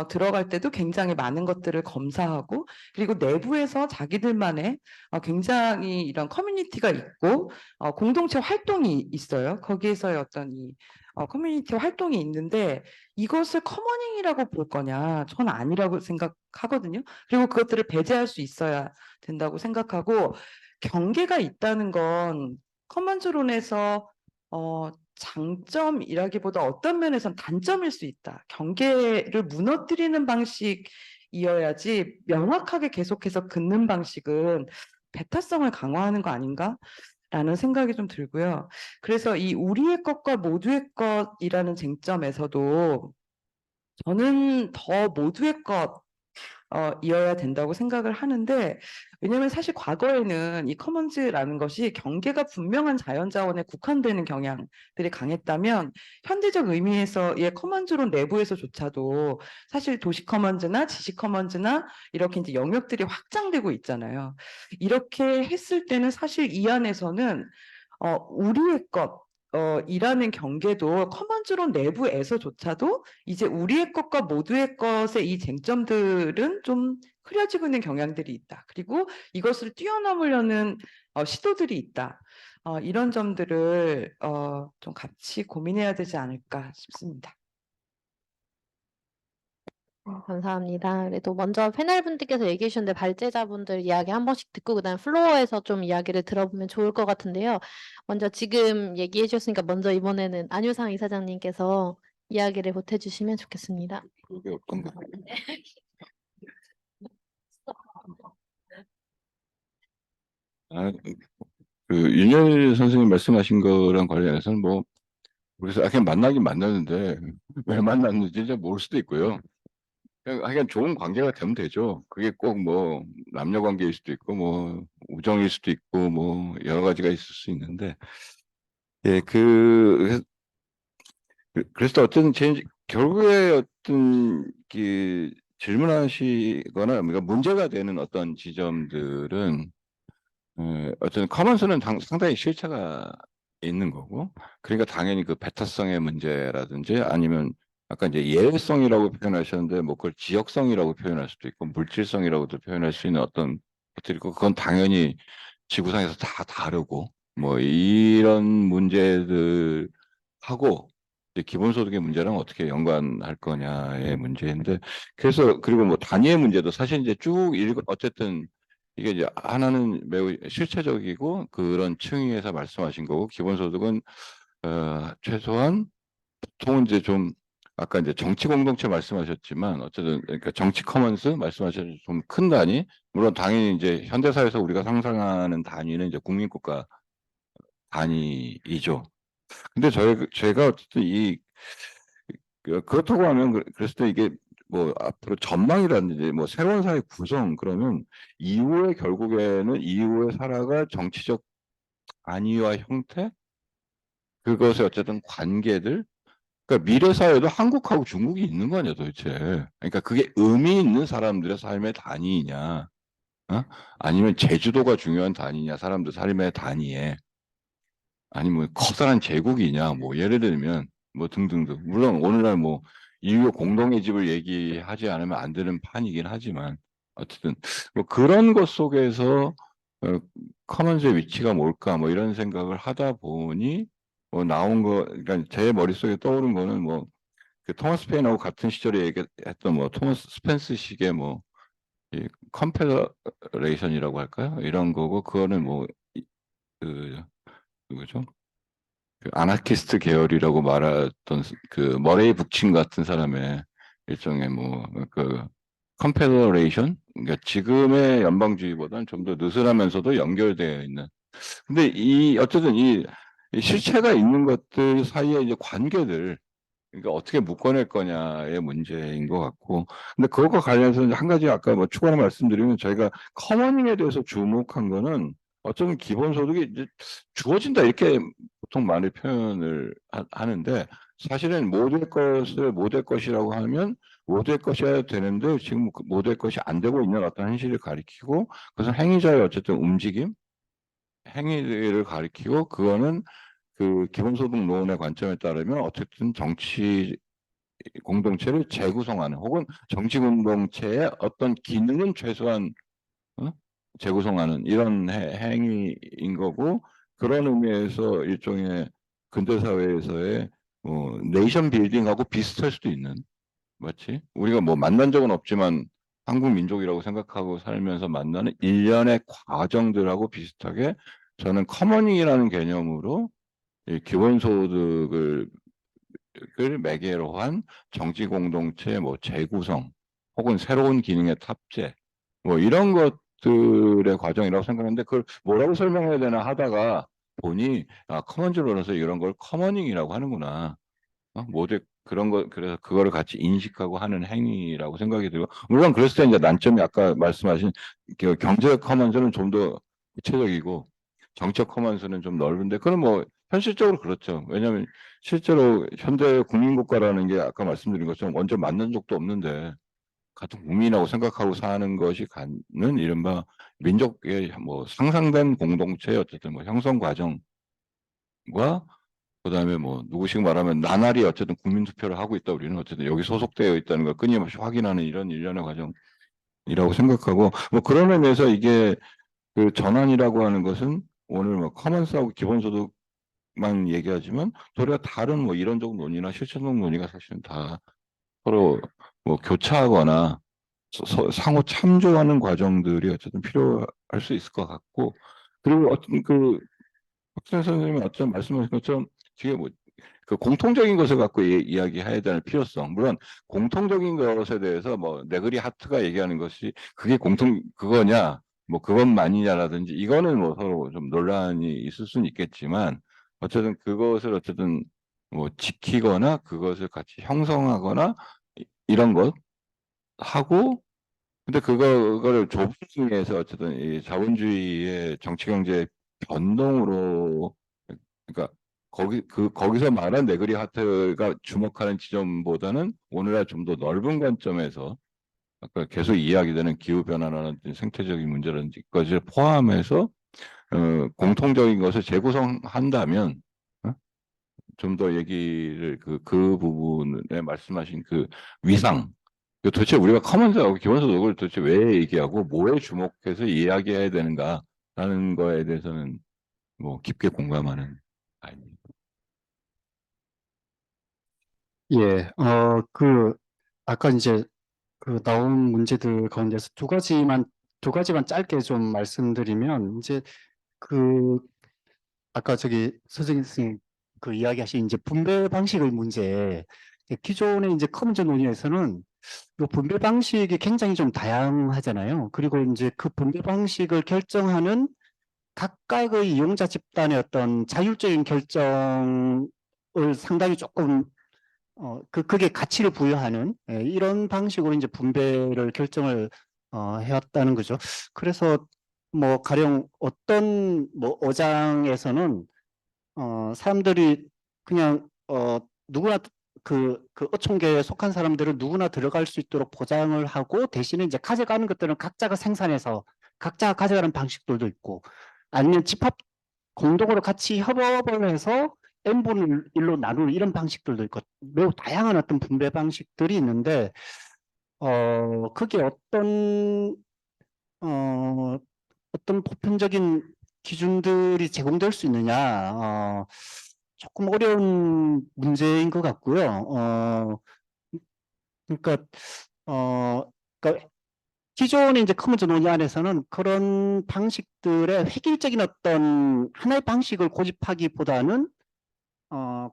들어갈 때도 굉장히 많은 것들을 검사하고 그리고 내부에서 자기들만의 굉장히 이런 커뮤니티가 있고 공동체 활동이 있어요. 거기에서의 어떤 이 커뮤니티 활동이 있는데 이것을 커머닝이라고 볼 거냐? 전 아니라고 생각하거든요. 그리고 그것들을 배제할 수 있어야 된다고 생각하고 경계가 있다는 건 커먼즈론에서 장점이라기보다 어떤 면에선 단점일 수 있다. 경계를 무너뜨리는 방식이어야지 명확하게 계속해서 긋는 방식은 배타성을 강화하는 거 아닌가? 라는 생각이 좀 들고요. 그래서 이 우리의 것과 모두의 것이라는 쟁점에서도 저는 더 모두의 것 이어야 된다고 생각을 하는데 왜냐하면 사실 과거에는 이 커먼즈라는 것이 경계가 분명한 자연자원에 국한되는 경향들이 강했다면 현대적 의미에서의 커먼즈론 내부에서조차도 사실 도시 커먼즈나 지식 커먼즈나 이렇게 이제 영역들이 확장되고 있잖아요. 이렇게 했을 때는 사실 이 안에서는 우리의 것 이라는 경계도 커먼즈론 내부에서조차도 이제 우리의 것과 모두의 것의 이 쟁점들은 좀 흐려지고 있는 경향들이 있다. 그리고 이것을 뛰어넘으려는 시도들이 있다. 이런 점들을 좀 같이 고민해야 되지 않을까 싶습니다. 감사합니다. 그래도 먼저 패널 분들께서 얘기해 주셨는데 발제자분들 이야기 한 번씩 듣고 그다음 플로어에서 좀 이야기를 들어보면 좋을 것 같은데요. 먼저 지금 얘기해 주셨으니까 먼저 이번에는 안유상 이사장님께서 이야기를 보태 주시면 좋겠습니다. 그게 어떤 거? 아, 윤여일 선생님 말씀하신 거랑 관련해서는 뭐 그래서 그냥 만나긴 만났는데 왜 만났는지 이제 모를 수도 있고요. 그냥 하여간 좋은 관계가 되면 되죠. 그게 꼭 뭐 남녀 관계일 수도 있고 뭐 우정일 수도 있고 뭐 여러 가지가 있을 수 있는데 예, 그래서 어쨌든 결국에 어떤 그 질문하시거나 그러니까 문제가 되는 어떤 지점들은 어쨌든 커먼스는 상당히 실체가 있는 거고, 그러니까 당연히 그 배타성의 문제라든지 아니면 아까 이제 예외성이라고 표현하셨는데 뭐 그걸 지역성이라고 표현할 수도 있고 물질성이라고도 표현할 수 있는 어떤 것들이 있고 그건 당연히 지구상에서 다 다르고 뭐 이런 문제들하고 이제 기본소득의 문제랑 어떻게 연관할 거냐의 문제인데 그래서 그리고 뭐 단위의 문제도 사실 이제 쭉 어쨌든 이게 이제 하나는 매우 실체적이고 그런 층위에서 말씀하신 거고 기본소득은 최소한 보통은 이제 좀 아까 이제 정치 공동체 말씀하셨지만 어쨌든 그러니까 정치 커먼스 말씀하신 좀 큰 단위 물론 당연히 이제 현대사에서 우리가 상상하는 단위는 이제 국민국가 단위이죠. 근데 제가 어쨌든 그렇다고 하면 그랬을 때 이게 뭐 앞으로 전망이라든지 뭐 새로운 사회 구성 그러면 이후에 결국에는 이후에 살아갈 정치적 안위와 형태 그것의 어쨌든 관계들 그러니까 미래 사회도 한국하고 중국이 있는 거 아니야 도대체. 그러니까 그게 의미 있는 사람들의 삶의 단위이냐 어? 아니면 제주도가 중요한 단위냐 사람들 삶의 단위에 아니면 커다란 제국이냐 뭐 예를 들면 뭐 등등등 물론 오늘날 뭐 인류 공동의 집을 얘기하지 않으면 안 되는 판이긴 하지만 어쨌든 뭐 그런 것 속에서 커먼즈의 위치가 뭘까 뭐 이런 생각을 하다 보니 뭐 나온 거 그러니까 제 머릿속에 떠오른 거는 뭐 그 토마스 페인하고 같은 시절에 얘기했던 뭐 토마스 스펜스식의 뭐 이 컨페더레이션이라고 할까요? 이런 거고 그거는 뭐그 누구죠? 그 아나키스트 계열이라고 말했던 그 머레이 북친 같은 사람의 일종의 뭐그 컨페더레이션 그러니까 지금의 연방주의보다는 좀 더 느슨하면서도 연결되어 있는 근데 이 어쨌든 이 실체가 있는 것들 사이에 이제 관계들 그러니까 어떻게 묶어낼 거냐의 문제인 것 같고 근데 그것과 관련해서 이제 한 가지 아까 뭐 추가로 말씀드리면 저희가 커머닝에 대해서 주목한 거는 어쩌면 기본소득이 이제 주어진다 이렇게 보통 많이 표현을 하는데 사실은 모두의 것이라고 하면 모두의 것이어야 되는데 지금 모두의 것이 안 되고 있는 어떤 현실을 가리키고 그것은 행위자의 어쨌든 움직임 행위를 가리키고 그거는 그 기본소득론의 관점에 따르면 어쨌든 정치 공동체를 재구성하는 혹은 정치 공동체의 어떤 기능은 최소한 어? 재구성하는 이런 행위인 거고 그런 의미에서 일종의 근대 사회에서의 네이션 빌딩하고 비슷할 수도 있는 마치 우리가 뭐 만난 적은 없지만 한국 민족이라고 생각하고 살면서 만나는 일련의 과정들하고 비슷하게 저는 커머닝이라는 개념으로 이 기본소득을 매개로 한 정치 공동체 뭐 재구성 혹은 새로운 기능의 탑재 뭐 이런 것들의 과정이라고 생각하는데 그걸 뭐라고 설명해야 되나 하다가 보니 커먼즈로서 이런 걸 커머닝이라고 하는구나. 모두 그런 거 그래서 그거를 같이 인식하고 하는 행위라고 생각이 들고 물론 그랬을 때 이제 난점이 아까 말씀하신 그 경제적 커먼즈는 좀 더 구체적이고 정책 커먼즈는 좀 넓은데 그건 뭐 현실적으로 그렇죠. 왜냐하면 실제로 현대 국민국가라는 게 아까 말씀드린 것처럼 먼저 만난 적도 없는데 같은 국민이라고 생각하고 사는 것이 갖는 이른바 민족의 뭐 상상된 공동체 어쨌든 뭐 형성 과정과 그다음에 뭐 누구씩 말하면 나날이 어쨌든 국민투표를 하고 있다. 우리는 어쨌든 여기 소속되어 있다는 걸 끊임없이 확인하는 이런 일련의 과정이라고 생각하고 뭐 그런 의미에서 이게 그 전환이라고 하는 것은 오늘 뭐 커먼스하고 기본소득만 얘기하지만 도리어 다른 뭐 이론적 논의나 실천적 논의가 사실은 다 서로 뭐 교차하거나 상호 참조하는 과정들이 어쨌든 필요할 수 있을 것 같고 그리고 어떤 그 박찬 선생님이 어떤 말씀하신 것처럼 지금 뭐 그 공통적인 것을 갖고 이야기해야 되는 필요성 물론 공통적인 것에 대해서 뭐 네그리 하트가 얘기하는 것이 그게 그거냐 뭐 그것만이냐라든지 이거는 뭐 서로 좀 논란이 있을 수는 있겠지만 어쨌든 그것을 어쨌든 뭐 지키거나 그것을 같이 형성하거나 이런 것 하고 근데 그거를 좁은 의미에서 어쨌든 이 자본주의의 정치 경제 변동으로 그러니까 거기서 말한 네그리 하트가 주목하는 지점보다는 오늘날 좀 더 넓은 관점에서 아까 계속 이야기되는 기후 변화라든지 생태적인 문제라든지 것을 포함해서 공통적인 것을 재구성한다면 좀 더 얘기를 그 부분에 말씀하신 그 위상 도대체 우리가 커먼즈하고 기본소득을 도대체 왜 얘기하고 뭐에 주목해서 이야기해야 되는가라는 거에 대해서는 뭐 깊게 공감하는 바입니다. 예, 아까 이제 그 나온 문제들 가운데서 두 가지만 짧게 좀 말씀드리면, 이제 그, 아까 선생님 그 이야기하신 이제 분배 방식의 문제, 기존의 이제 커먼즈 논의에서는 이 분배 방식이 굉장히 좀 다양하잖아요. 그리고 이제 그 분배 방식을 결정하는 각각의 이용자 집단의 어떤 자율적인 결정을 상당히 조금 그게 가치를 부여하는 이런 방식으로 이제 분배를 결정을 해왔다는 거죠. 그래서 뭐 가령 어떤 뭐 어장에서는 사람들이 그냥 누구나 그 어촌계에 속한 사람들은 누구나 들어갈 수 있도록 보장을 하고 대신에 이제 가져가는 것들은 각자가 생산해서 각자가 가져가는 방식들도 있고 아니면 집합 공동으로 같이 협업을 해서 n분의 1로 나누는 이런 방식들도 있고 매우 다양한 어떤 분배 방식들이 있는데 그게 어떤 보편적인 기준들이 제공될 수 있느냐 조금 어려운 문제인 것 같고요. 그러니까 그러니까 기존의 이제 커먼즈 논의 안에서는 그런 방식들의 획일적인 어떤 하나의 방식을 고집하기보다는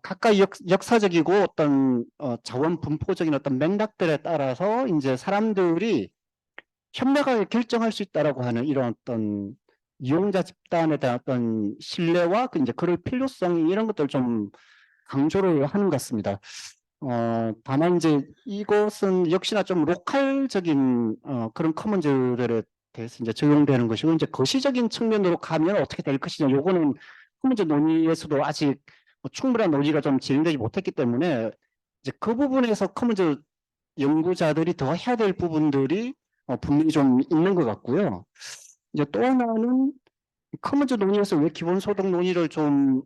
각각 역사적이고 어떤 자원 분포적인 어떤 맥락들에 따라서 이제 사람들이 현명하게 결정할 수 있다라고 하는 이런 어떤 이용자 집단에 대한 어떤 신뢰와 이제 그럴 필요성 이런 것들 좀 강조를 하는 것 같습니다. 다만 이제 이것은 역시나 좀 로컬적인 그런 커먼즈들에 대해서 이제 적용되는 것이고 이제 거시적인 측면으로 가면 어떻게 될 것이냐 요거는 커먼즈 논의에서도 아직 뭐 충분한 논의가 좀 진행되지 못했기 때문에 이제 그 부분에서 커먼즈 연구자들이 더 해야 될 부분들이 분명히 좀 있는 것 같고요. 이제 또 하나는 커먼즈 논의에서 왜 기본소득 논의를 좀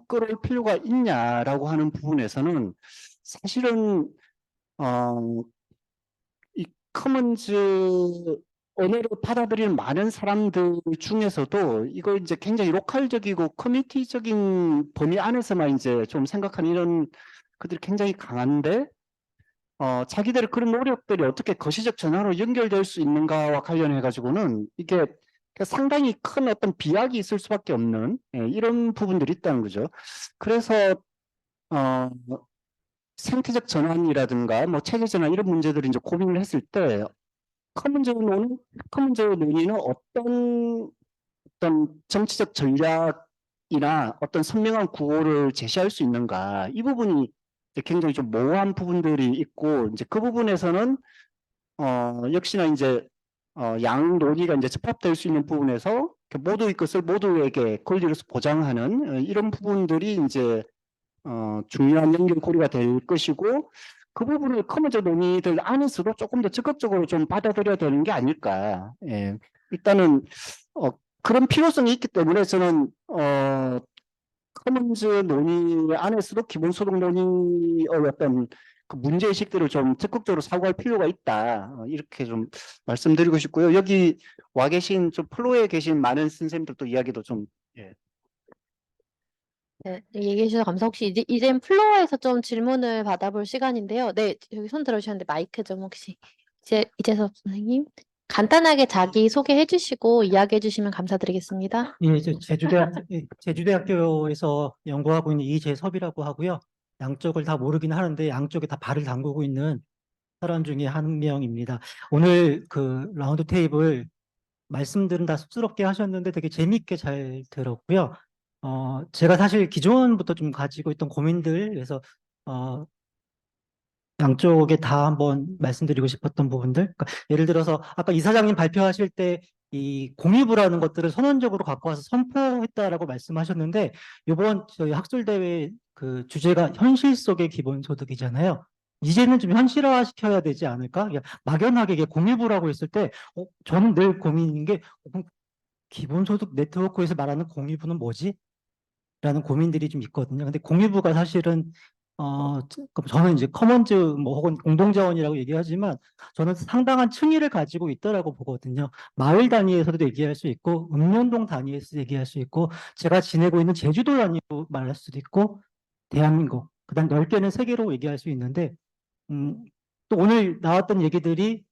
끌어올 필요가 있냐라고 하는 부분에서는 사실은 이 커먼즈 언어를 받아들이는 많은 사람들 중에서도 이거 이제 굉장히 로컬적이고 커뮤니티적인 범위 안에서만 이제 좀 생각하는 이런 그들이 굉장히 강한데 자기들의 그런 노력들이 어떻게 거시적 전환으로 연결될 수 있는가와 관련해 가지고는 이게 상당히 큰 어떤 비약이 있을 수밖에 없는 이런 부분들이 있다는 거죠. 그래서 생태적 전환이라든가 뭐 체제 전환 이런 문제들을 이제 고민을 했을 때 커먼즈 논의는 어떤 정치적 전략이나 어떤 선명한 구호를 제시할 수 있는가 이 부분이 이제 굉장히 좀 모호한 부분들이 있고 이제 그 부분에서는 역시나 이제 양 논의가 이제 집합될 수 있는 부분에서 모두의 것을 모두에게 권리를 보장하는 이런 부분들이 이제 중요한 연결고리가 될 것이고 그 부분을 커먼즈 논의들 안에서도 조금 더 적극적으로 좀 받아들여야 되는 게 아닐까. 예. 일단은 그런 필요성이 있기 때문에 저는 커먼즈 논의 안에서도 기본소득 논의의 어떤 그 문제의식들을 좀 적극적으로 사고할 필요가 있다. 이렇게 좀 말씀드리고 싶고요. 여기 와 계신 좀 플로에 계신 많은 선생님들도 이야기도 좀 예. 네, 얘기해 주셔서 감사. 혹시 이젠 플로어에서 좀 질문을 받아볼 시간인데요. 네, 여기 손 들어주셨는데 마이크 좀 혹시 이재섭 선생님 간단하게 자기 소개해 주시고 이야기해 주시면 감사드리겠습니다. 예, 제주대학교에서 연구하고 있는 이재섭이라고 하고요. 양쪽을 다 모르긴 하는데 양쪽에 다 발을 담그고 있는 사람 중에 한 명입니다. 오늘 그 라운드 테이블 말씀들은 다 쑥스럽게 하셨는데 되게 재밌게 잘 들었고요. 제가 사실 기존부터 좀 가지고 있던 고민들, 그래서 양쪽에 다 한번 말씀드리고 싶었던 부분들. 그러니까 예를 들어서 아까 이사장님 발표하실 때 이 공유부라는 것들을 선언적으로 갖고 와서 선포했다라고 말씀하셨는데 이번 저희 학술대회 그 주제가 현실 속의 기본소득이잖아요. 이제는 좀 현실화 시켜야 되지 않을까? 그냥 막연하게 이게 공유부라고 했을 때 저는 늘 고민인 게 기본소득 네트워크에서 말하는 공유부는 뭐지? 라는 고민들이 좀 있거든요. 근데 공유부가 사실은 저는 이제 커먼즈 뭐 혹은 공동자원이라고 얘기하지만 저는 상당한 층위를 가지고 있다라고 보거든요. 마을 단위에서도 얘기할 수 있고 읍면동 단위에서 얘기할 수 있고 제가 지내고 있는 제주도 단위로 말할 수도 있고 대한민국 그다음 넓게는 세계로 얘기할 수 있는데 또 오늘 나왔던 얘기들이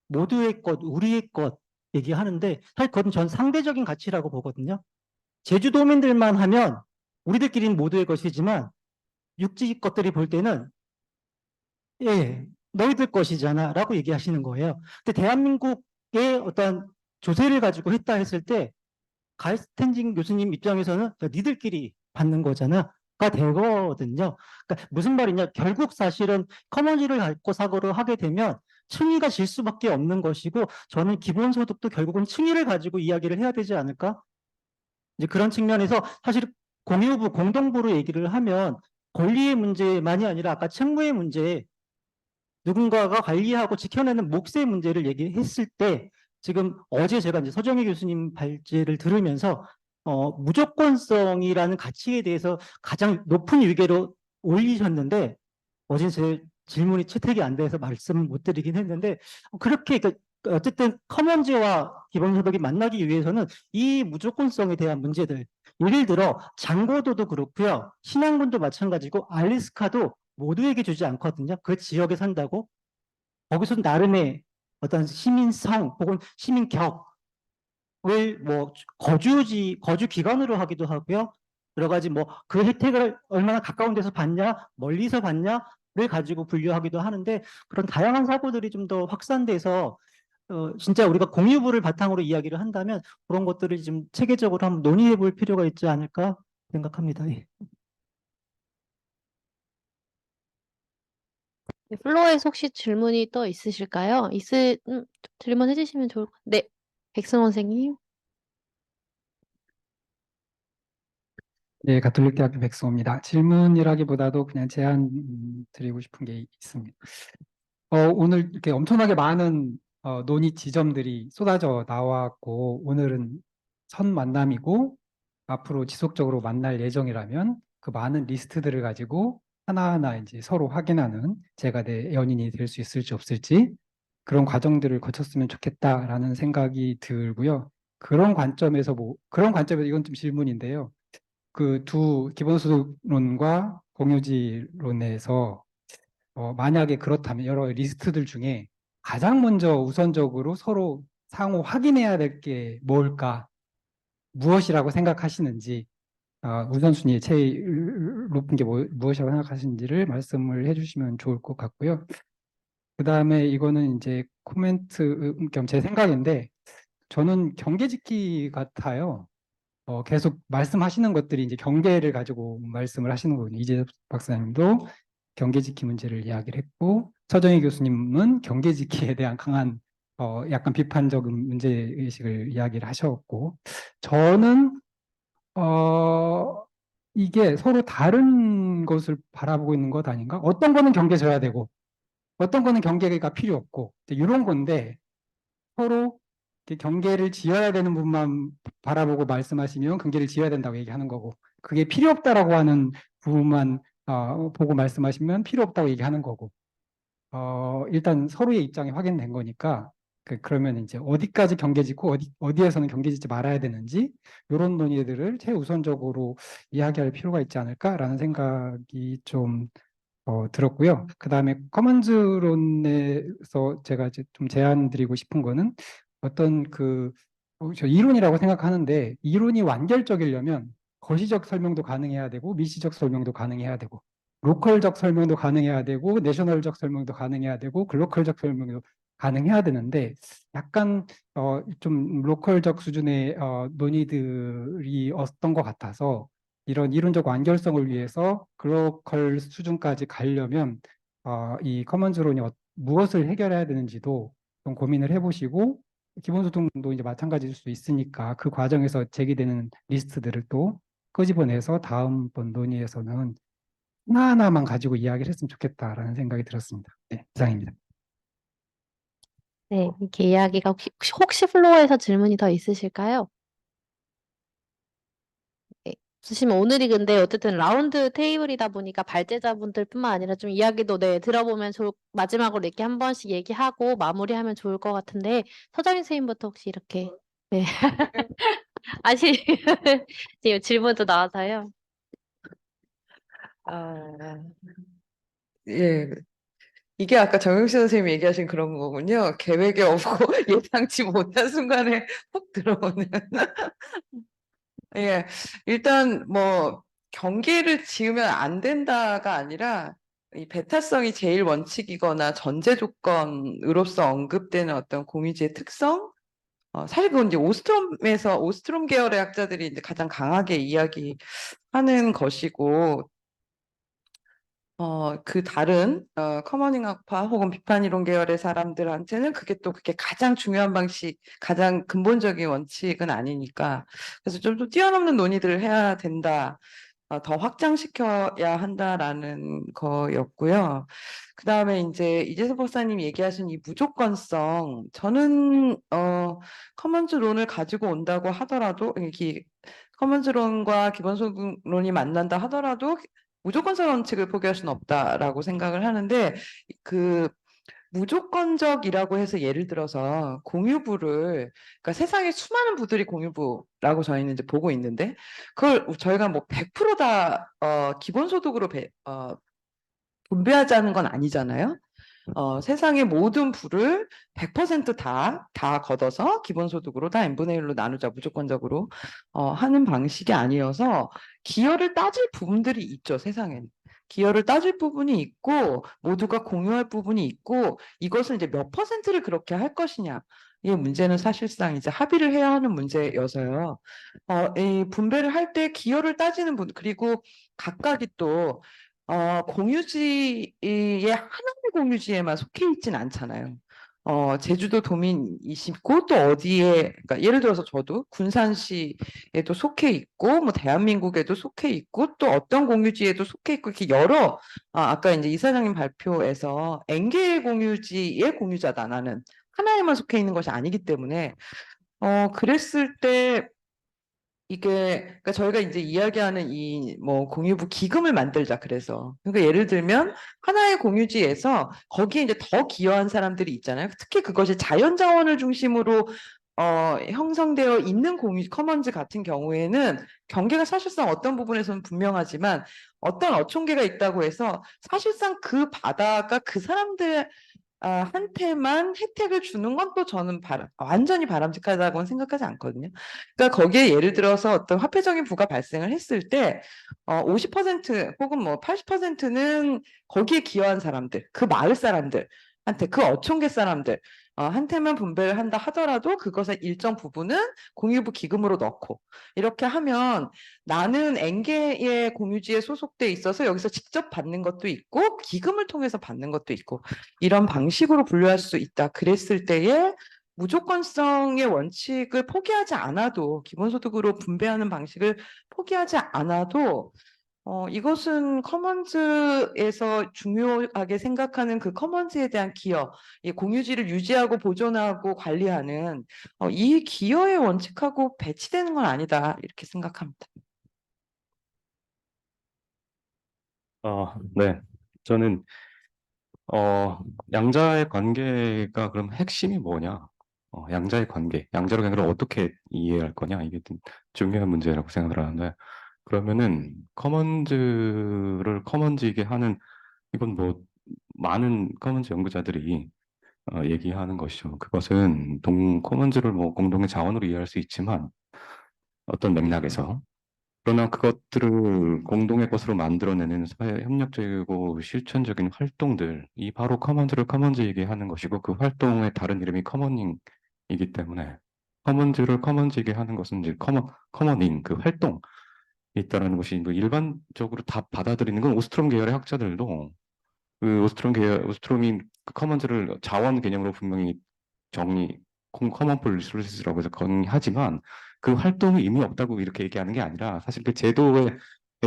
모두의 것, 우리의 것 얘기하는데 사실 그건 전 상대적인 가치라고 보거든요. 제주도민들만 하면 우리들끼리는 모두의 것이지만 육지 것들이 볼 때는 예, 너희들 것이잖아 라고 얘기하시는 거예요. 근데 대한민국의 어떤 조세를 가지고 했다 했을 때 가이스텐징 교수님 입장에서는 야, 니들끼리 받는 거잖아 가 되거든요. 그러니까 무슨 말이냐 결국 사실은 커머니를 갖고 사고를 하게 되면 층위가 질 수밖에 없는 것이고 저는 기본소득도 결국은 층위를 가지고 이야기를 해야 되지 않을까? 이제 그런 측면에서 사실 공유부, 공동부로 얘기를 하면 권리의 문제만이 아니라 아까 책무의 문제, 누군가가 관리하고 지켜내는 몫의 문제를 얘기했을 때 지금 어제 제가 이제 서정희 교수님 발제를 들으면서 무조건성이라는 가치에 대해서 가장 높은 위계로 올리셨는데 어제 제 질문이 채택이 안 돼서 말씀을 못 드리긴 했는데 그렇게 어쨌든 커먼즈와 기본소득이 만나기 위해서는 이 무조건성에 대한 문제들 예를 들어 장고도도 그렇고요 신앙군도 마찬가지고 알래스카도 모두에게 주지 않거든요. 그 지역에 산다고 거기서 나름의 어떤 시민성 혹은 시민격을 뭐 거주 기관으로 하기도 하고요. 여러 가지 뭐 그 혜택을 얼마나 가까운 데서 받냐, 멀리서 받냐를 가지고 분류하기도 하는데 그런 다양한 사고들이 좀 더 확산돼서 진짜 우리가 공유부를 바탕으로 이야기를 한다면 그런 것들을 좀 체계적으로 한번 논의해 볼 필요가 있지 않을까 생각합니다. 예. 네, 플로어에서 혹시 질문이 또 있으실까요? 질문해 주시면 좋을 것 같아요. 네, 백승원 선생님. 네, 가톨릭대학교 백승호입니다. 질문이라기보다도 그냥 제안 드리고 싶은 게 있습니다. 오늘 이렇게 엄청나게 많은 논의 지점들이 쏟아져 나왔고, 오늘은 첫 만남이고, 앞으로 지속적으로 만날 예정이라면 그 많은 리스트들을 가지고 하나하나 이제 서로 확인하는 제가 내 연인이 될 수 있을지 없을지 그런 과정들을 거쳤으면 좋겠다라는 생각이 들고요. 그런 관점에서 이건 좀 질문인데요. 그 두 기본소득론과 공유지론에서 만약에 그렇다면 여러 리스트들 중에 가장 먼저 우선적으로 서로 상호 확인해야 될 게 뭘까? 무엇이라고 생각하시는지 우선순위에 제일 높은 게 무엇이라고 생각하시는지를 말씀을 해주시면 좋을 것 같고요. 그 다음에 이거는 이제 코멘트 겸 제 생각인데 저는 경계짓기 같아요. 계속 말씀하시는 것들이 이제 경계를 가지고 말씀을 하시는 거거든요. 이재섭 박사님도 경계지키 문제를 이야기를 했고, 서정희 교수님은 경계지키에 대한 강한 약간 비판적인 문제의식을 이야기를 하셨고, 저는 이게 서로 다른 것을 바라보고 있는 것 아닌가? 어떤 거는 경계져야 되고, 어떤 거는 경계가 필요 없고, 이런 건데 서로 경계를 지어야 되는 부분만 바라보고 말씀하시면 경계를 지어야 된다고 얘기하는 거고 그게 필요 없다라고 하는 부분만 보고 말씀하시면 필요 없다고 얘기하는 거고, 일단 서로의 입장이 확인된 거니까 그러면 이제 어디까지 경계 짓고 어디에서는 경계 짓지 말아야 되는지 이런 논의들을 최우선적으로 이야기할 필요가 있지 않을까라는 생각이 좀 들었고요. 그 다음에 커먼즈론에서 제가 이제 좀 제안 드리고 싶은 거는 어떤 저 이론이라고 생각하는데 이론이 완결적이려면 거시적 설명도 가능해야 되고 미시적 설명도 가능해야 되고 로컬적 설명도 가능해야 되고 내셔널적 설명도 가능해야 되고 글로컬적 설명도 가능해야 되는데 약간 좀 로컬적 수준의 논의들이 어떤 것 같아서 이런 이론적 완결성을 위해서 글로컬 수준까지 가려면 이 커먼즈론이 무엇을 해결해야 되는지도 좀 고민을 해보시고 기본소득도 이제 마찬가지일 수 있으니까 그 과정에서 제기되는 리스트들을 또 끄집어내서 다음번 논의에서는 하나하나만 가지고 이야기를 했으면 좋겠다라는 생각이 들었습니다. 네, 이상입니다. 네, 이렇게 이야기가 혹시 플로어에서 질문이 더 있으실까요? 네, 없으시면 오늘이 근데 어쨌든 라운드 테이블이다 보니까 발제자분들뿐만 아니라 좀 이야기도 들어보면 마지막으로 이렇게 한 번씩 얘기하고 마무리하면 좋을 것 같은데 서정인 선생님부터 혹시 이렇게 네. 지금 질문도 나와서요. 예. 이게 아까 정영실 선생님이 얘기하신 그런 거군요. 계획에 없고 예상치 못한 순간에 훅 들어오는. 예. 일단 뭐 경계를 지으면 안 된다가 아니라 이 배타성이 제일 원칙이거나 전제 조건으로서 언급되는 어떤 공유지의 특성? 사실 그건 이제 오스트롬 계열의 학자들이 이제 가장 강하게 이야기하는 것이고, 그 다른 커머닝학파 혹은 비판이론 계열의 사람들한테는 그게 가장 중요한 방식, 가장 근본적인 원칙은 아니니까 그래서 좀 더 뛰어넘는 논의들을 해야 된다, 더 확장시켜야 한다라는 거였고요. 그 다음에 이제 이재석 박사님 얘기하신 이 무조건성, 저는 커먼즈론을 가지고 온다고 하더라도 커먼즈론과 기본소득론이 만난다 하더라도 무조건성 원칙을 포기할 수는 없다라고 생각을 하는데, 그 무조건적이라고 해서 예를 들어서 공유부를, 그러니까 세상에 수많은 부들이 공유부라고 저희는 이제 보고 있는데 그걸 저희가 뭐 100%다 기본소득으로 분배하자는 건 아니잖아요. 세상의 모든 부를 100% 다 걷어서 기본소득으로 다 n분의 1로 나누자 무조건적으로 하는 방식이 아니어서 기여를 따질 부분들이 있죠, 세상엔. 기여를 따질 부분이 있고 모두가 공유할 부분이 있고 이것을 이제 몇 %를 그렇게 할 것이냐. 이 문제는 사실상 이제 합의를 해야 하는 문제여서요. 이 분배를 할 때 기여를 따지는 분, 그리고 각각이 또 공유지의 하나의 공유지에만 속해 있진 않잖아요. 제주도 도민이시고 또 어디에, 그러니까 예를 들어서 저도 군산시에도 속해 있고 뭐 대한민국에도 속해 있고 또 어떤 공유지에도 속해 있고 이렇게 여러, 아까 이제 이사장님 발표에서 N개의 공유지의 공유자다, 나는 하나에만 속해 있는 것이 아니기 때문에 그랬을 때 이게, 그러니까 저희가 이제 이야기하는 이 뭐 공유부 기금을 만들자, 그래서 그러니까 예를 들면 하나의 공유지에서 거기에 이제 더 기여한 사람들이 있잖아요. 특히 그것이 자연자원을 중심으로 형성되어 있는 커먼즈 같은 경우에는 경계가 사실상 어떤 부분에서는 분명하지만 어떤 어촌계가 있다고 해서 사실상 그 바다가 그 사람들 한테만 혜택을 주는 건 또 저는 완전히 바람직하다고는 생각하지 않거든요. 그러니까 거기에 예를 들어서 어떤 화폐적인 부가 발생을 했을 때 50% 혹은 뭐 80%는 거기에 기여한 사람들, 그 마을 사람들한테, 그 어촌계 사람들 한테만 분배를 한다 하더라도 그것의 일정 부분은 공유부 기금으로 넣고, 이렇게 하면 나는 N개의 공유지에 소속돼 있어서 여기서 직접 받는 것도 있고 기금을 통해서 받는 것도 있고 이런 방식으로 분류할 수 있다. 그랬을 때에 무조건성의 원칙을 포기하지 않아도, 기본소득으로 분배하는 방식을 포기하지 않아도 이것은 커먼즈에서 중요하게 생각하는 그 커먼즈에 대한 기여, 이 공유지를 유지하고 보존하고 관리하는 이 기여의 원칙하고 배치되는 건 아니다, 이렇게 생각합니다. 네. 저는 양자의 관계가 그럼 핵심이 뭐냐? 양자의 관계, 양자의 관계를 어떻게 이해할 거냐? 이게 좀 중요한 문제라고 생각을 하는데, 그러면은 커먼즈를 커먼즈이게 하는, 이건 뭐 많은 커먼즈 연구자들이 얘기하는 것이죠. 그것은 커먼즈를 뭐 공동의 자원으로 이해할 수 있지만 어떤 맥락에서, 그러나 그것들을 공동의 것으로 만들어내는 사회 협력적이고 실천적인 활동들, 이 바로 커먼즈를 커먼즈이게 하는 것이고, 그 활동의 다른 이름이 커머닝이기 때문에, 커먼즈를 커먼즈이게 하는 것은 이제 커머닝, 그 활동이 있다라는 것이 뭐 일반적으로 다 받아들이는 건, 오스트롬 계열의 학자들도 그 오스트롬이 그 커먼즈를 자원 개념으로 분명히 커먼풀 리소스라고 해서 건의하지만, 그 활동이 의미 없다고 이렇게 얘기하는 게 아니라, 사실 그 제도에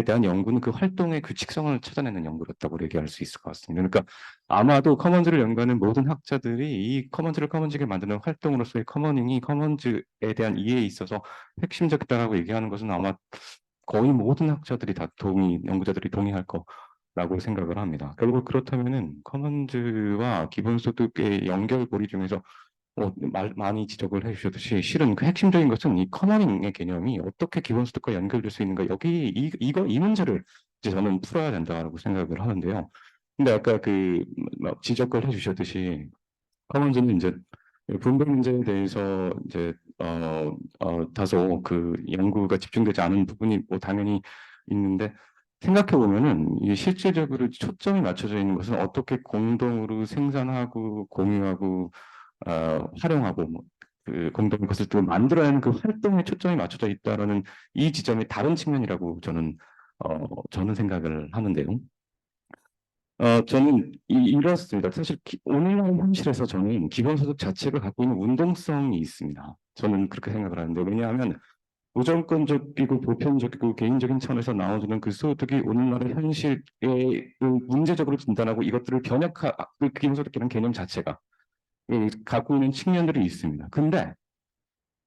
대한 연구는 그 활동의 규칙성을 찾아내는 연구였다고 얘기할 수 있을 것 같습니다. 그러니까 아마도 커먼즈를 연구하는 모든 학자들이 이 커먼즈를 커먼즈게 만드는 활동으로서의 커머닝이 커먼즈에 대한 이해에 있어서 핵심적이다라고 얘기하는 것은 아마 거의 모든 학자들이 다 연구자들이 동의할 거라고 생각을 합니다. 결국 그렇다면은 커먼즈와 기본소득의 연결고리 중에서 많이 지적을 해주셨듯이, 실은 그 핵심적인 것은 이 커머닝의 개념이 어떻게 기본소득과 연결될 수 있는가, 여기 이 문제를 이제 저는 풀어야 된다고 생각을 하는데요. 근데 아까 지적을 해주셨듯이, 커먼즈는 이제 분배 문제에 대해서 이제 다소 그 연구가 집중되지 않은 부분이 뭐 당연히 있는데, 생각해 보면은 이 실질적으로 초점이 맞춰져 있는 것은 어떻게 공동으로 생산하고 공유하고 활용하고 그 공동의 것을 또 만들어내는 그 활동에 초점이 맞춰져 있다라는 이 지점이 다른 측면이라고 저는 생각을 하는데요. 저는 이렇습니다. 사실 오늘날 현실에서 저는 기본소득 자체가 갖고 있는 운동성이 있습니다. 저는 그렇게 생각을 하는데, 왜냐하면 무조건적이고 보편적이고 개인적인 차원에서 나와주는 그 소득이 오늘날의 현실에 문제적으로 진단하고 이것들을 그 기본소득이라는 개념 자체가 갖고 있는 측면들이 있습니다. 근데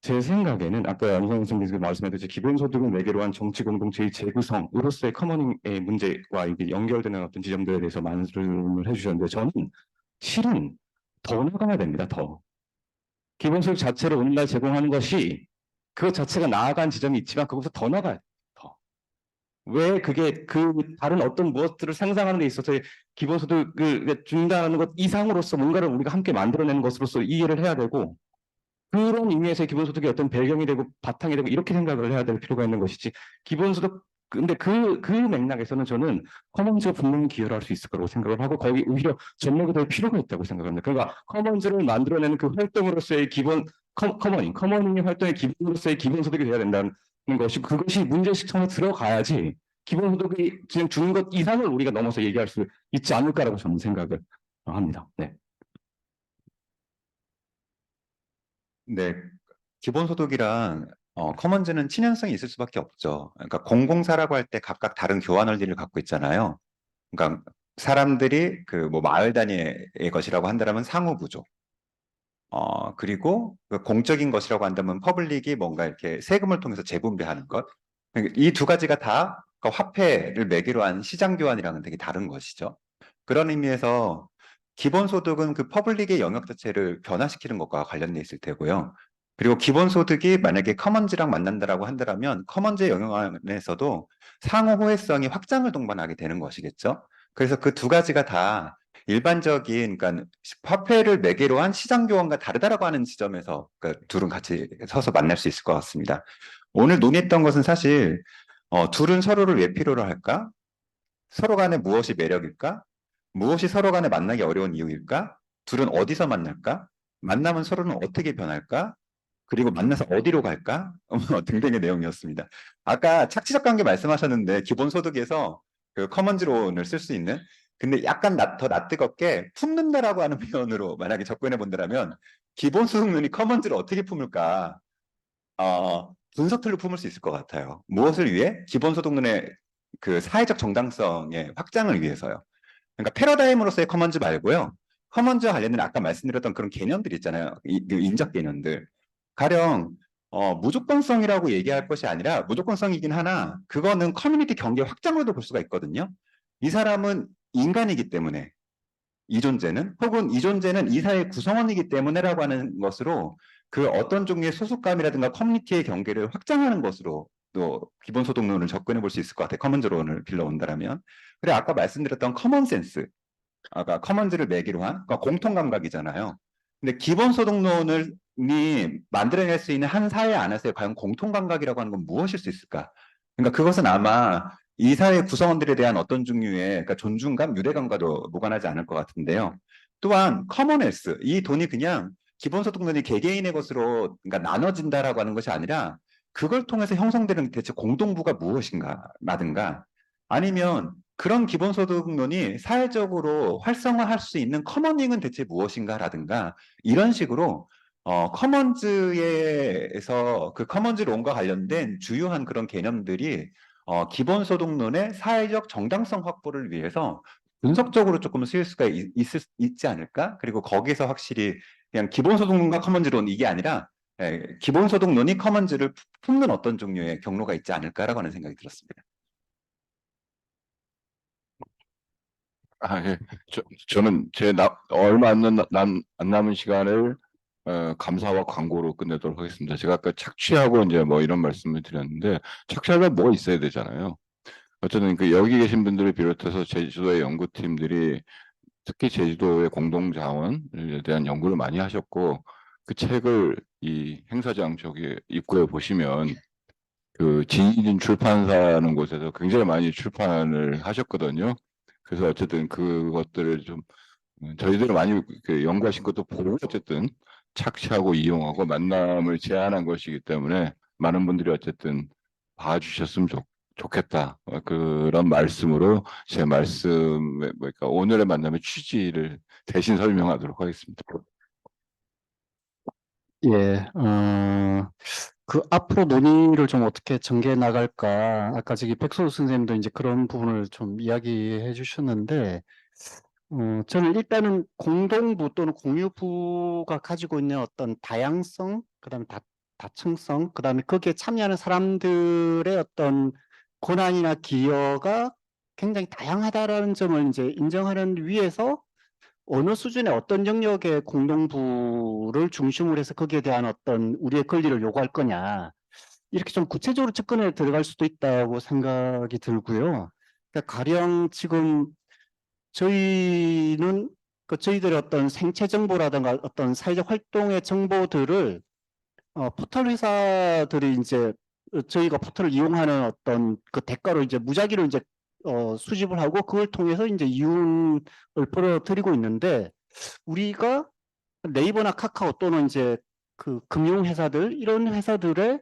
제 생각에는 아까 양성훈 선생님께서 말씀하셨듯이 기본소득을 매개로 한 정치 공동체의 재구성으로서의 커머닝의 문제와 이게 연결되는 어떤 지점들에 대해서 말씀을 해주셨는데, 저는 실은 더 나가야 됩니다. 더 기본소득 자체를 오늘날 제공하는 것이 그것 자체가 나아간 지점이 있지만, 그것보다 더 나가야 돼요. 더. 왜 그게 다른 어떤 무엇들을 상상하는 데 있어서 기본소득을 준다는 것 이상으로서 뭔가를 우리가 함께 만들어내는 것으로서 이해를 해야 되고, 그런 의미에서 기본소득이 어떤 배경이 되고 바탕이 되고 이렇게 생각을 해야 될 필요가 있는 것이지, 기본소득 근데 그 맥락에서는 저는 커먼즈가 분명히 기여를 할 수 있을 거라고 생각을 하고, 거기 오히려 접목이 될 필요가 있다고 생각합니다. 그러니까 커먼즈를 만들어내는 그 활동으로서의 커머닝의 활동의 기본으로서의 기본소득이 돼야 된다는 것이, 그것이 문제식처럼 들어가야지 기본소득이 그냥 주는 것 이상을 우리가 넘어서 얘기할 수 있지 않을까라고 저는 생각을 합니다. 네. 네, 기본소득이랑 커먼즈는 친연성이 있을 수밖에 없죠. 그러니까 공공사라고 할 때 각각 다른 교환 원리를 갖고 있잖아요. 그러니까 사람들이 그 뭐 마을 단위의 것이라고 한다면 상호부조. 그리고 그 공적인 것이라고 한다면 퍼블릭이 뭔가 이렇게 세금을 통해서 재분배하는 것. 이 두 가지가 다 화폐를 매개로 한 시장 교환이랑은 되게 다른 것이죠. 그런 의미에서 기본소득은 그 퍼블릭의 영역 자체를 변화시키는 것과 관련돼 있을 테고요. 그리고 기본소득이 만약에 커먼즈랑 만난다라고 한다면 커먼즈의 영역 안에서도 상호 호혜성이 확장을 동반하게 되는 것이겠죠. 그래서 그 두 가지가 다 일반적인, 그러니까 화폐를 매개로 한 시장 교환과 다르다라고 하는 지점에서 그 둘은 같이 서서 만날 수 있을 것 같습니다. 오늘 논의했던 것은 사실 둘은 서로를 왜 필요로 할까? 서로 간에 무엇이 매력일까? 무엇이 서로 간에 만나기 어려운 이유일까? 둘은 어디서 만날까? 만나면 서로는 어떻게 변할까? 그리고 만나서 어디로 갈까? 등등의 내용이었습니다. 아까 착취적 관계 말씀하셨는데, 기본소득에서 그 커먼즈론을 쓸 수 있는, 근데 약간 더 낯뜨겁게 품는다라고 하는 표현으로 만약에 접근해 본다면, 기본소득론이 커먼즈를 어떻게 품을까? 분석 툴로 품을 수 있을 것 같아요. 무엇을 위해? 기본소득론의 그 사회적 정당성의 확장을 위해서요. 그러니까 패러다임으로서의 커먼즈 말고요. 커먼즈와 관련된 아까 말씀드렸던 그런 개념들이 있잖아요. 그 인적 개념들. 가령 무조건성이라고 얘기할 것이 아니라, 무조건성이긴 하나 그거는 커뮤니티 경계 확장으로도 볼 수가 있거든요. 이 사람은 인간이기 때문에 이 존재는 혹은 이 존재는 이 사회의 구성원이기 때문에라고 하는 것으로 그 어떤 종류의 소속감이라든가 커뮤니티의 경계를 확장하는 것으로 또 기본소득론을 접근해 볼 수 있을 것 같아요. 커먼즈론을 빌려온다라면. 그리고 아까 말씀드렸던 커먼센스, 아까 커먼즈를 매기로 한 그러니까 공통감각이잖아요. 근데 기본소득론을 만들어낼 수 있는 한 사회 안에서의 과연 공통감각이라고 하는 건 무엇일 수 있을까? 그러니까 그것은 아마 이 사회 구성원들에 대한 어떤 종류의 그러니까 존중감, 유대감과도 무관하지 않을 것 같은데요. 또한 커먼헬스, 이 돈이 그냥 기본소득론이 개개인의 것으로 그러니까 나눠진다라고 하는 것이 아니라 그걸 통해서 형성되는 대체 공동부가 무엇인가라든가 아니면 그런 기본소득론이 사회적으로 활성화할 수 있는 커머닝은 대체 무엇인가라든가 이런 식으로 커먼즈에서 그 커먼즈론과 관련된 주요한 그런 개념들이 기본소득론의 사회적 정당성 확보를 위해서 분석적으로 조금 쓰일 수가 있지 않을까? 그리고 거기서 확실히 그냥 기본소득론과 커먼즈론 이게 아니라 기본소득론이 커먼즈를 품는 어떤 종류의 경로가 있지 않을까라고 하는 생각이 들었습니다. 예. 저는 얼마 안 남은 시간을 감사와 광고로 끝내도록 하겠습니다. 제가 아까 착취하고 이제 뭐 이런 말씀을 드렸는데 착취하려면 뭐가 있어야 되잖아요. 어쨌든 그 여기 계신 분들을 비롯해서 제주도의 연구팀들이 특히 제주도의 공동자원에 대한 연구를 많이 하셨고 그 책을 이 행사장 저기 입구에 보시면 그 진인 출판사라는 곳에서 굉장히 많이 출판을 하셨거든요. 그래서 어쨌든 그것들을 좀 저희들이 많이 연구하신 것도 보고 어쨌든 착취하고 이용하고 만남을 제한한 것이기 때문에 많은 분들이 어쨌든 봐주셨으면 좋겠다. 그런 말씀으로 제 말씀에 그러니까 오늘의 만남의 취지를 대신 설명하도록 하겠습니다. 예, 그 앞으로 논의를 좀 어떻게 전개해 나갈까? 아까 저기 백소수 선생님도 이제 그런 부분을 좀 이야기해 주셨는데, 저는 일단은 공동부 또는 공유부가 가지고 있는 어떤 다양성, 그다음에 다층성, 그다음에 거기에 참여하는 사람들의 어떤 권한이나 기여가 굉장히 다양하다라는 점을 이제 인정하는 위에서 어느 수준의 어떤 영역의 공동부를 중심으로 해서 거기에 대한 어떤 우리의 권리를 요구할 거냐. 이렇게 좀 구체적으로 접근에 들어갈 수도 있다고 생각이 들고요. 그러니까 가령 지금 저희는 저희들의 어떤 생체 정보라든가 어떤 사회적 활동의 정보들을 포털 회사들이 이제 저희가 포털을 이용하는 어떤 그 대가로 이제 무작위로 이제 수집을 하고 그걸 통해서 이제 이윤을 벌어들이고 있는데 우리가 네이버나 카카오 또는 이제 그 금융회사들 이런 회사들의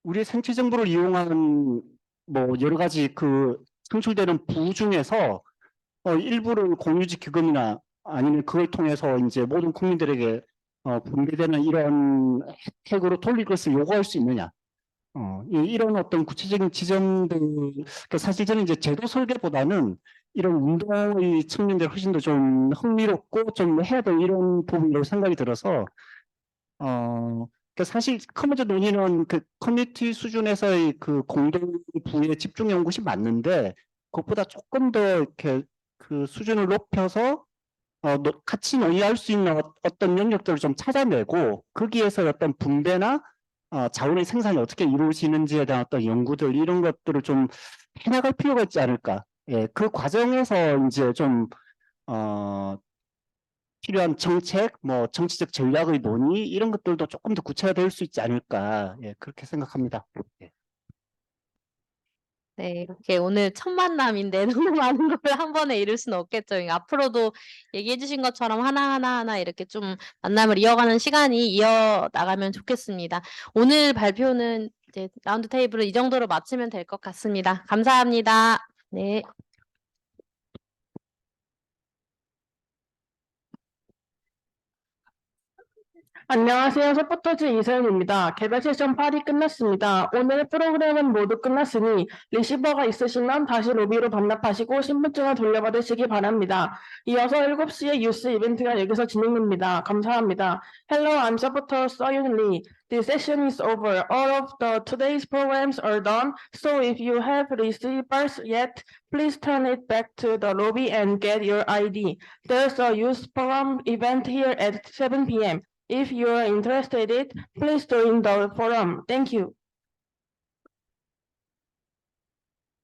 우리의 생체 정보를 이용한 뭐 여러 가지 그 창출되는 부 중에서 일부를 공유지 기금이나 아니면 그걸 통해서 이제 모든 국민들에게 분배되는 이런 혜택으로 돌릴 것을 요구할 수 있느냐. 이런 어떤 구체적인 지점들, 그러니까 사실 저는 이제 제도 설계보다는 이런 운동의 측면들 훨씬 더 좀 흥미롭고 좀 해야 될 이런 부분으로 생각이 들어서, 그러니까 사실 커먼즈 논의는 그 커뮤니티 수준에서의 그 공동부의 집중 연구시 맞는데, 그것보다 조금 더 이렇게 그 수준을 높여서 같이 논의할 수 있는 어떤 영역들을 좀 찾아내고 거기에서 어떤 분배나 자원의 생산이 어떻게 이루어지는지에 대한 어떤 연구들 이런 것들을 좀 해나갈 필요가 있지 않을까. 예, 그 과정에서 이제 좀 필요한 정책, 뭐 정치적 전략의 논의 이런 것들도 조금 더 구체화될 수 있지 않을까. 예, 그렇게 생각합니다. 예. 네, 이렇게 오늘 첫 만남인데 너무 많은 걸 한 번에 이룰 수는 없겠죠. 앞으로도 얘기해 주신 것처럼 하나 이렇게 좀 만남을 이어가는 시간이 이어나가면 좋겠습니다. 오늘 발표는 이제 라운드 테이블을 이 정도로 마치면 될 것 같습니다. 감사합니다. 네. 안녕하세요. 서포터즈 이서연입니다. 개별 세션 8이 끝났습니다. 오늘 프로그램은 모두 끝났으니 리시버가 있으시면 다시 로비로 반납하시고 신분증을 돌려받으시기 바랍니다. 이어서 7시에 뉴스 이벤트가 여기서 진행됩니다. 감사합니다. Hello, I'm supporter Soyun Lee. This session is over. All of today's programs are done. So if you have receivers yet, please turn it back to the lobby and get your ID. There's a youth forum event here at 7 p.m. If you are interested, please join the forum. Thank you.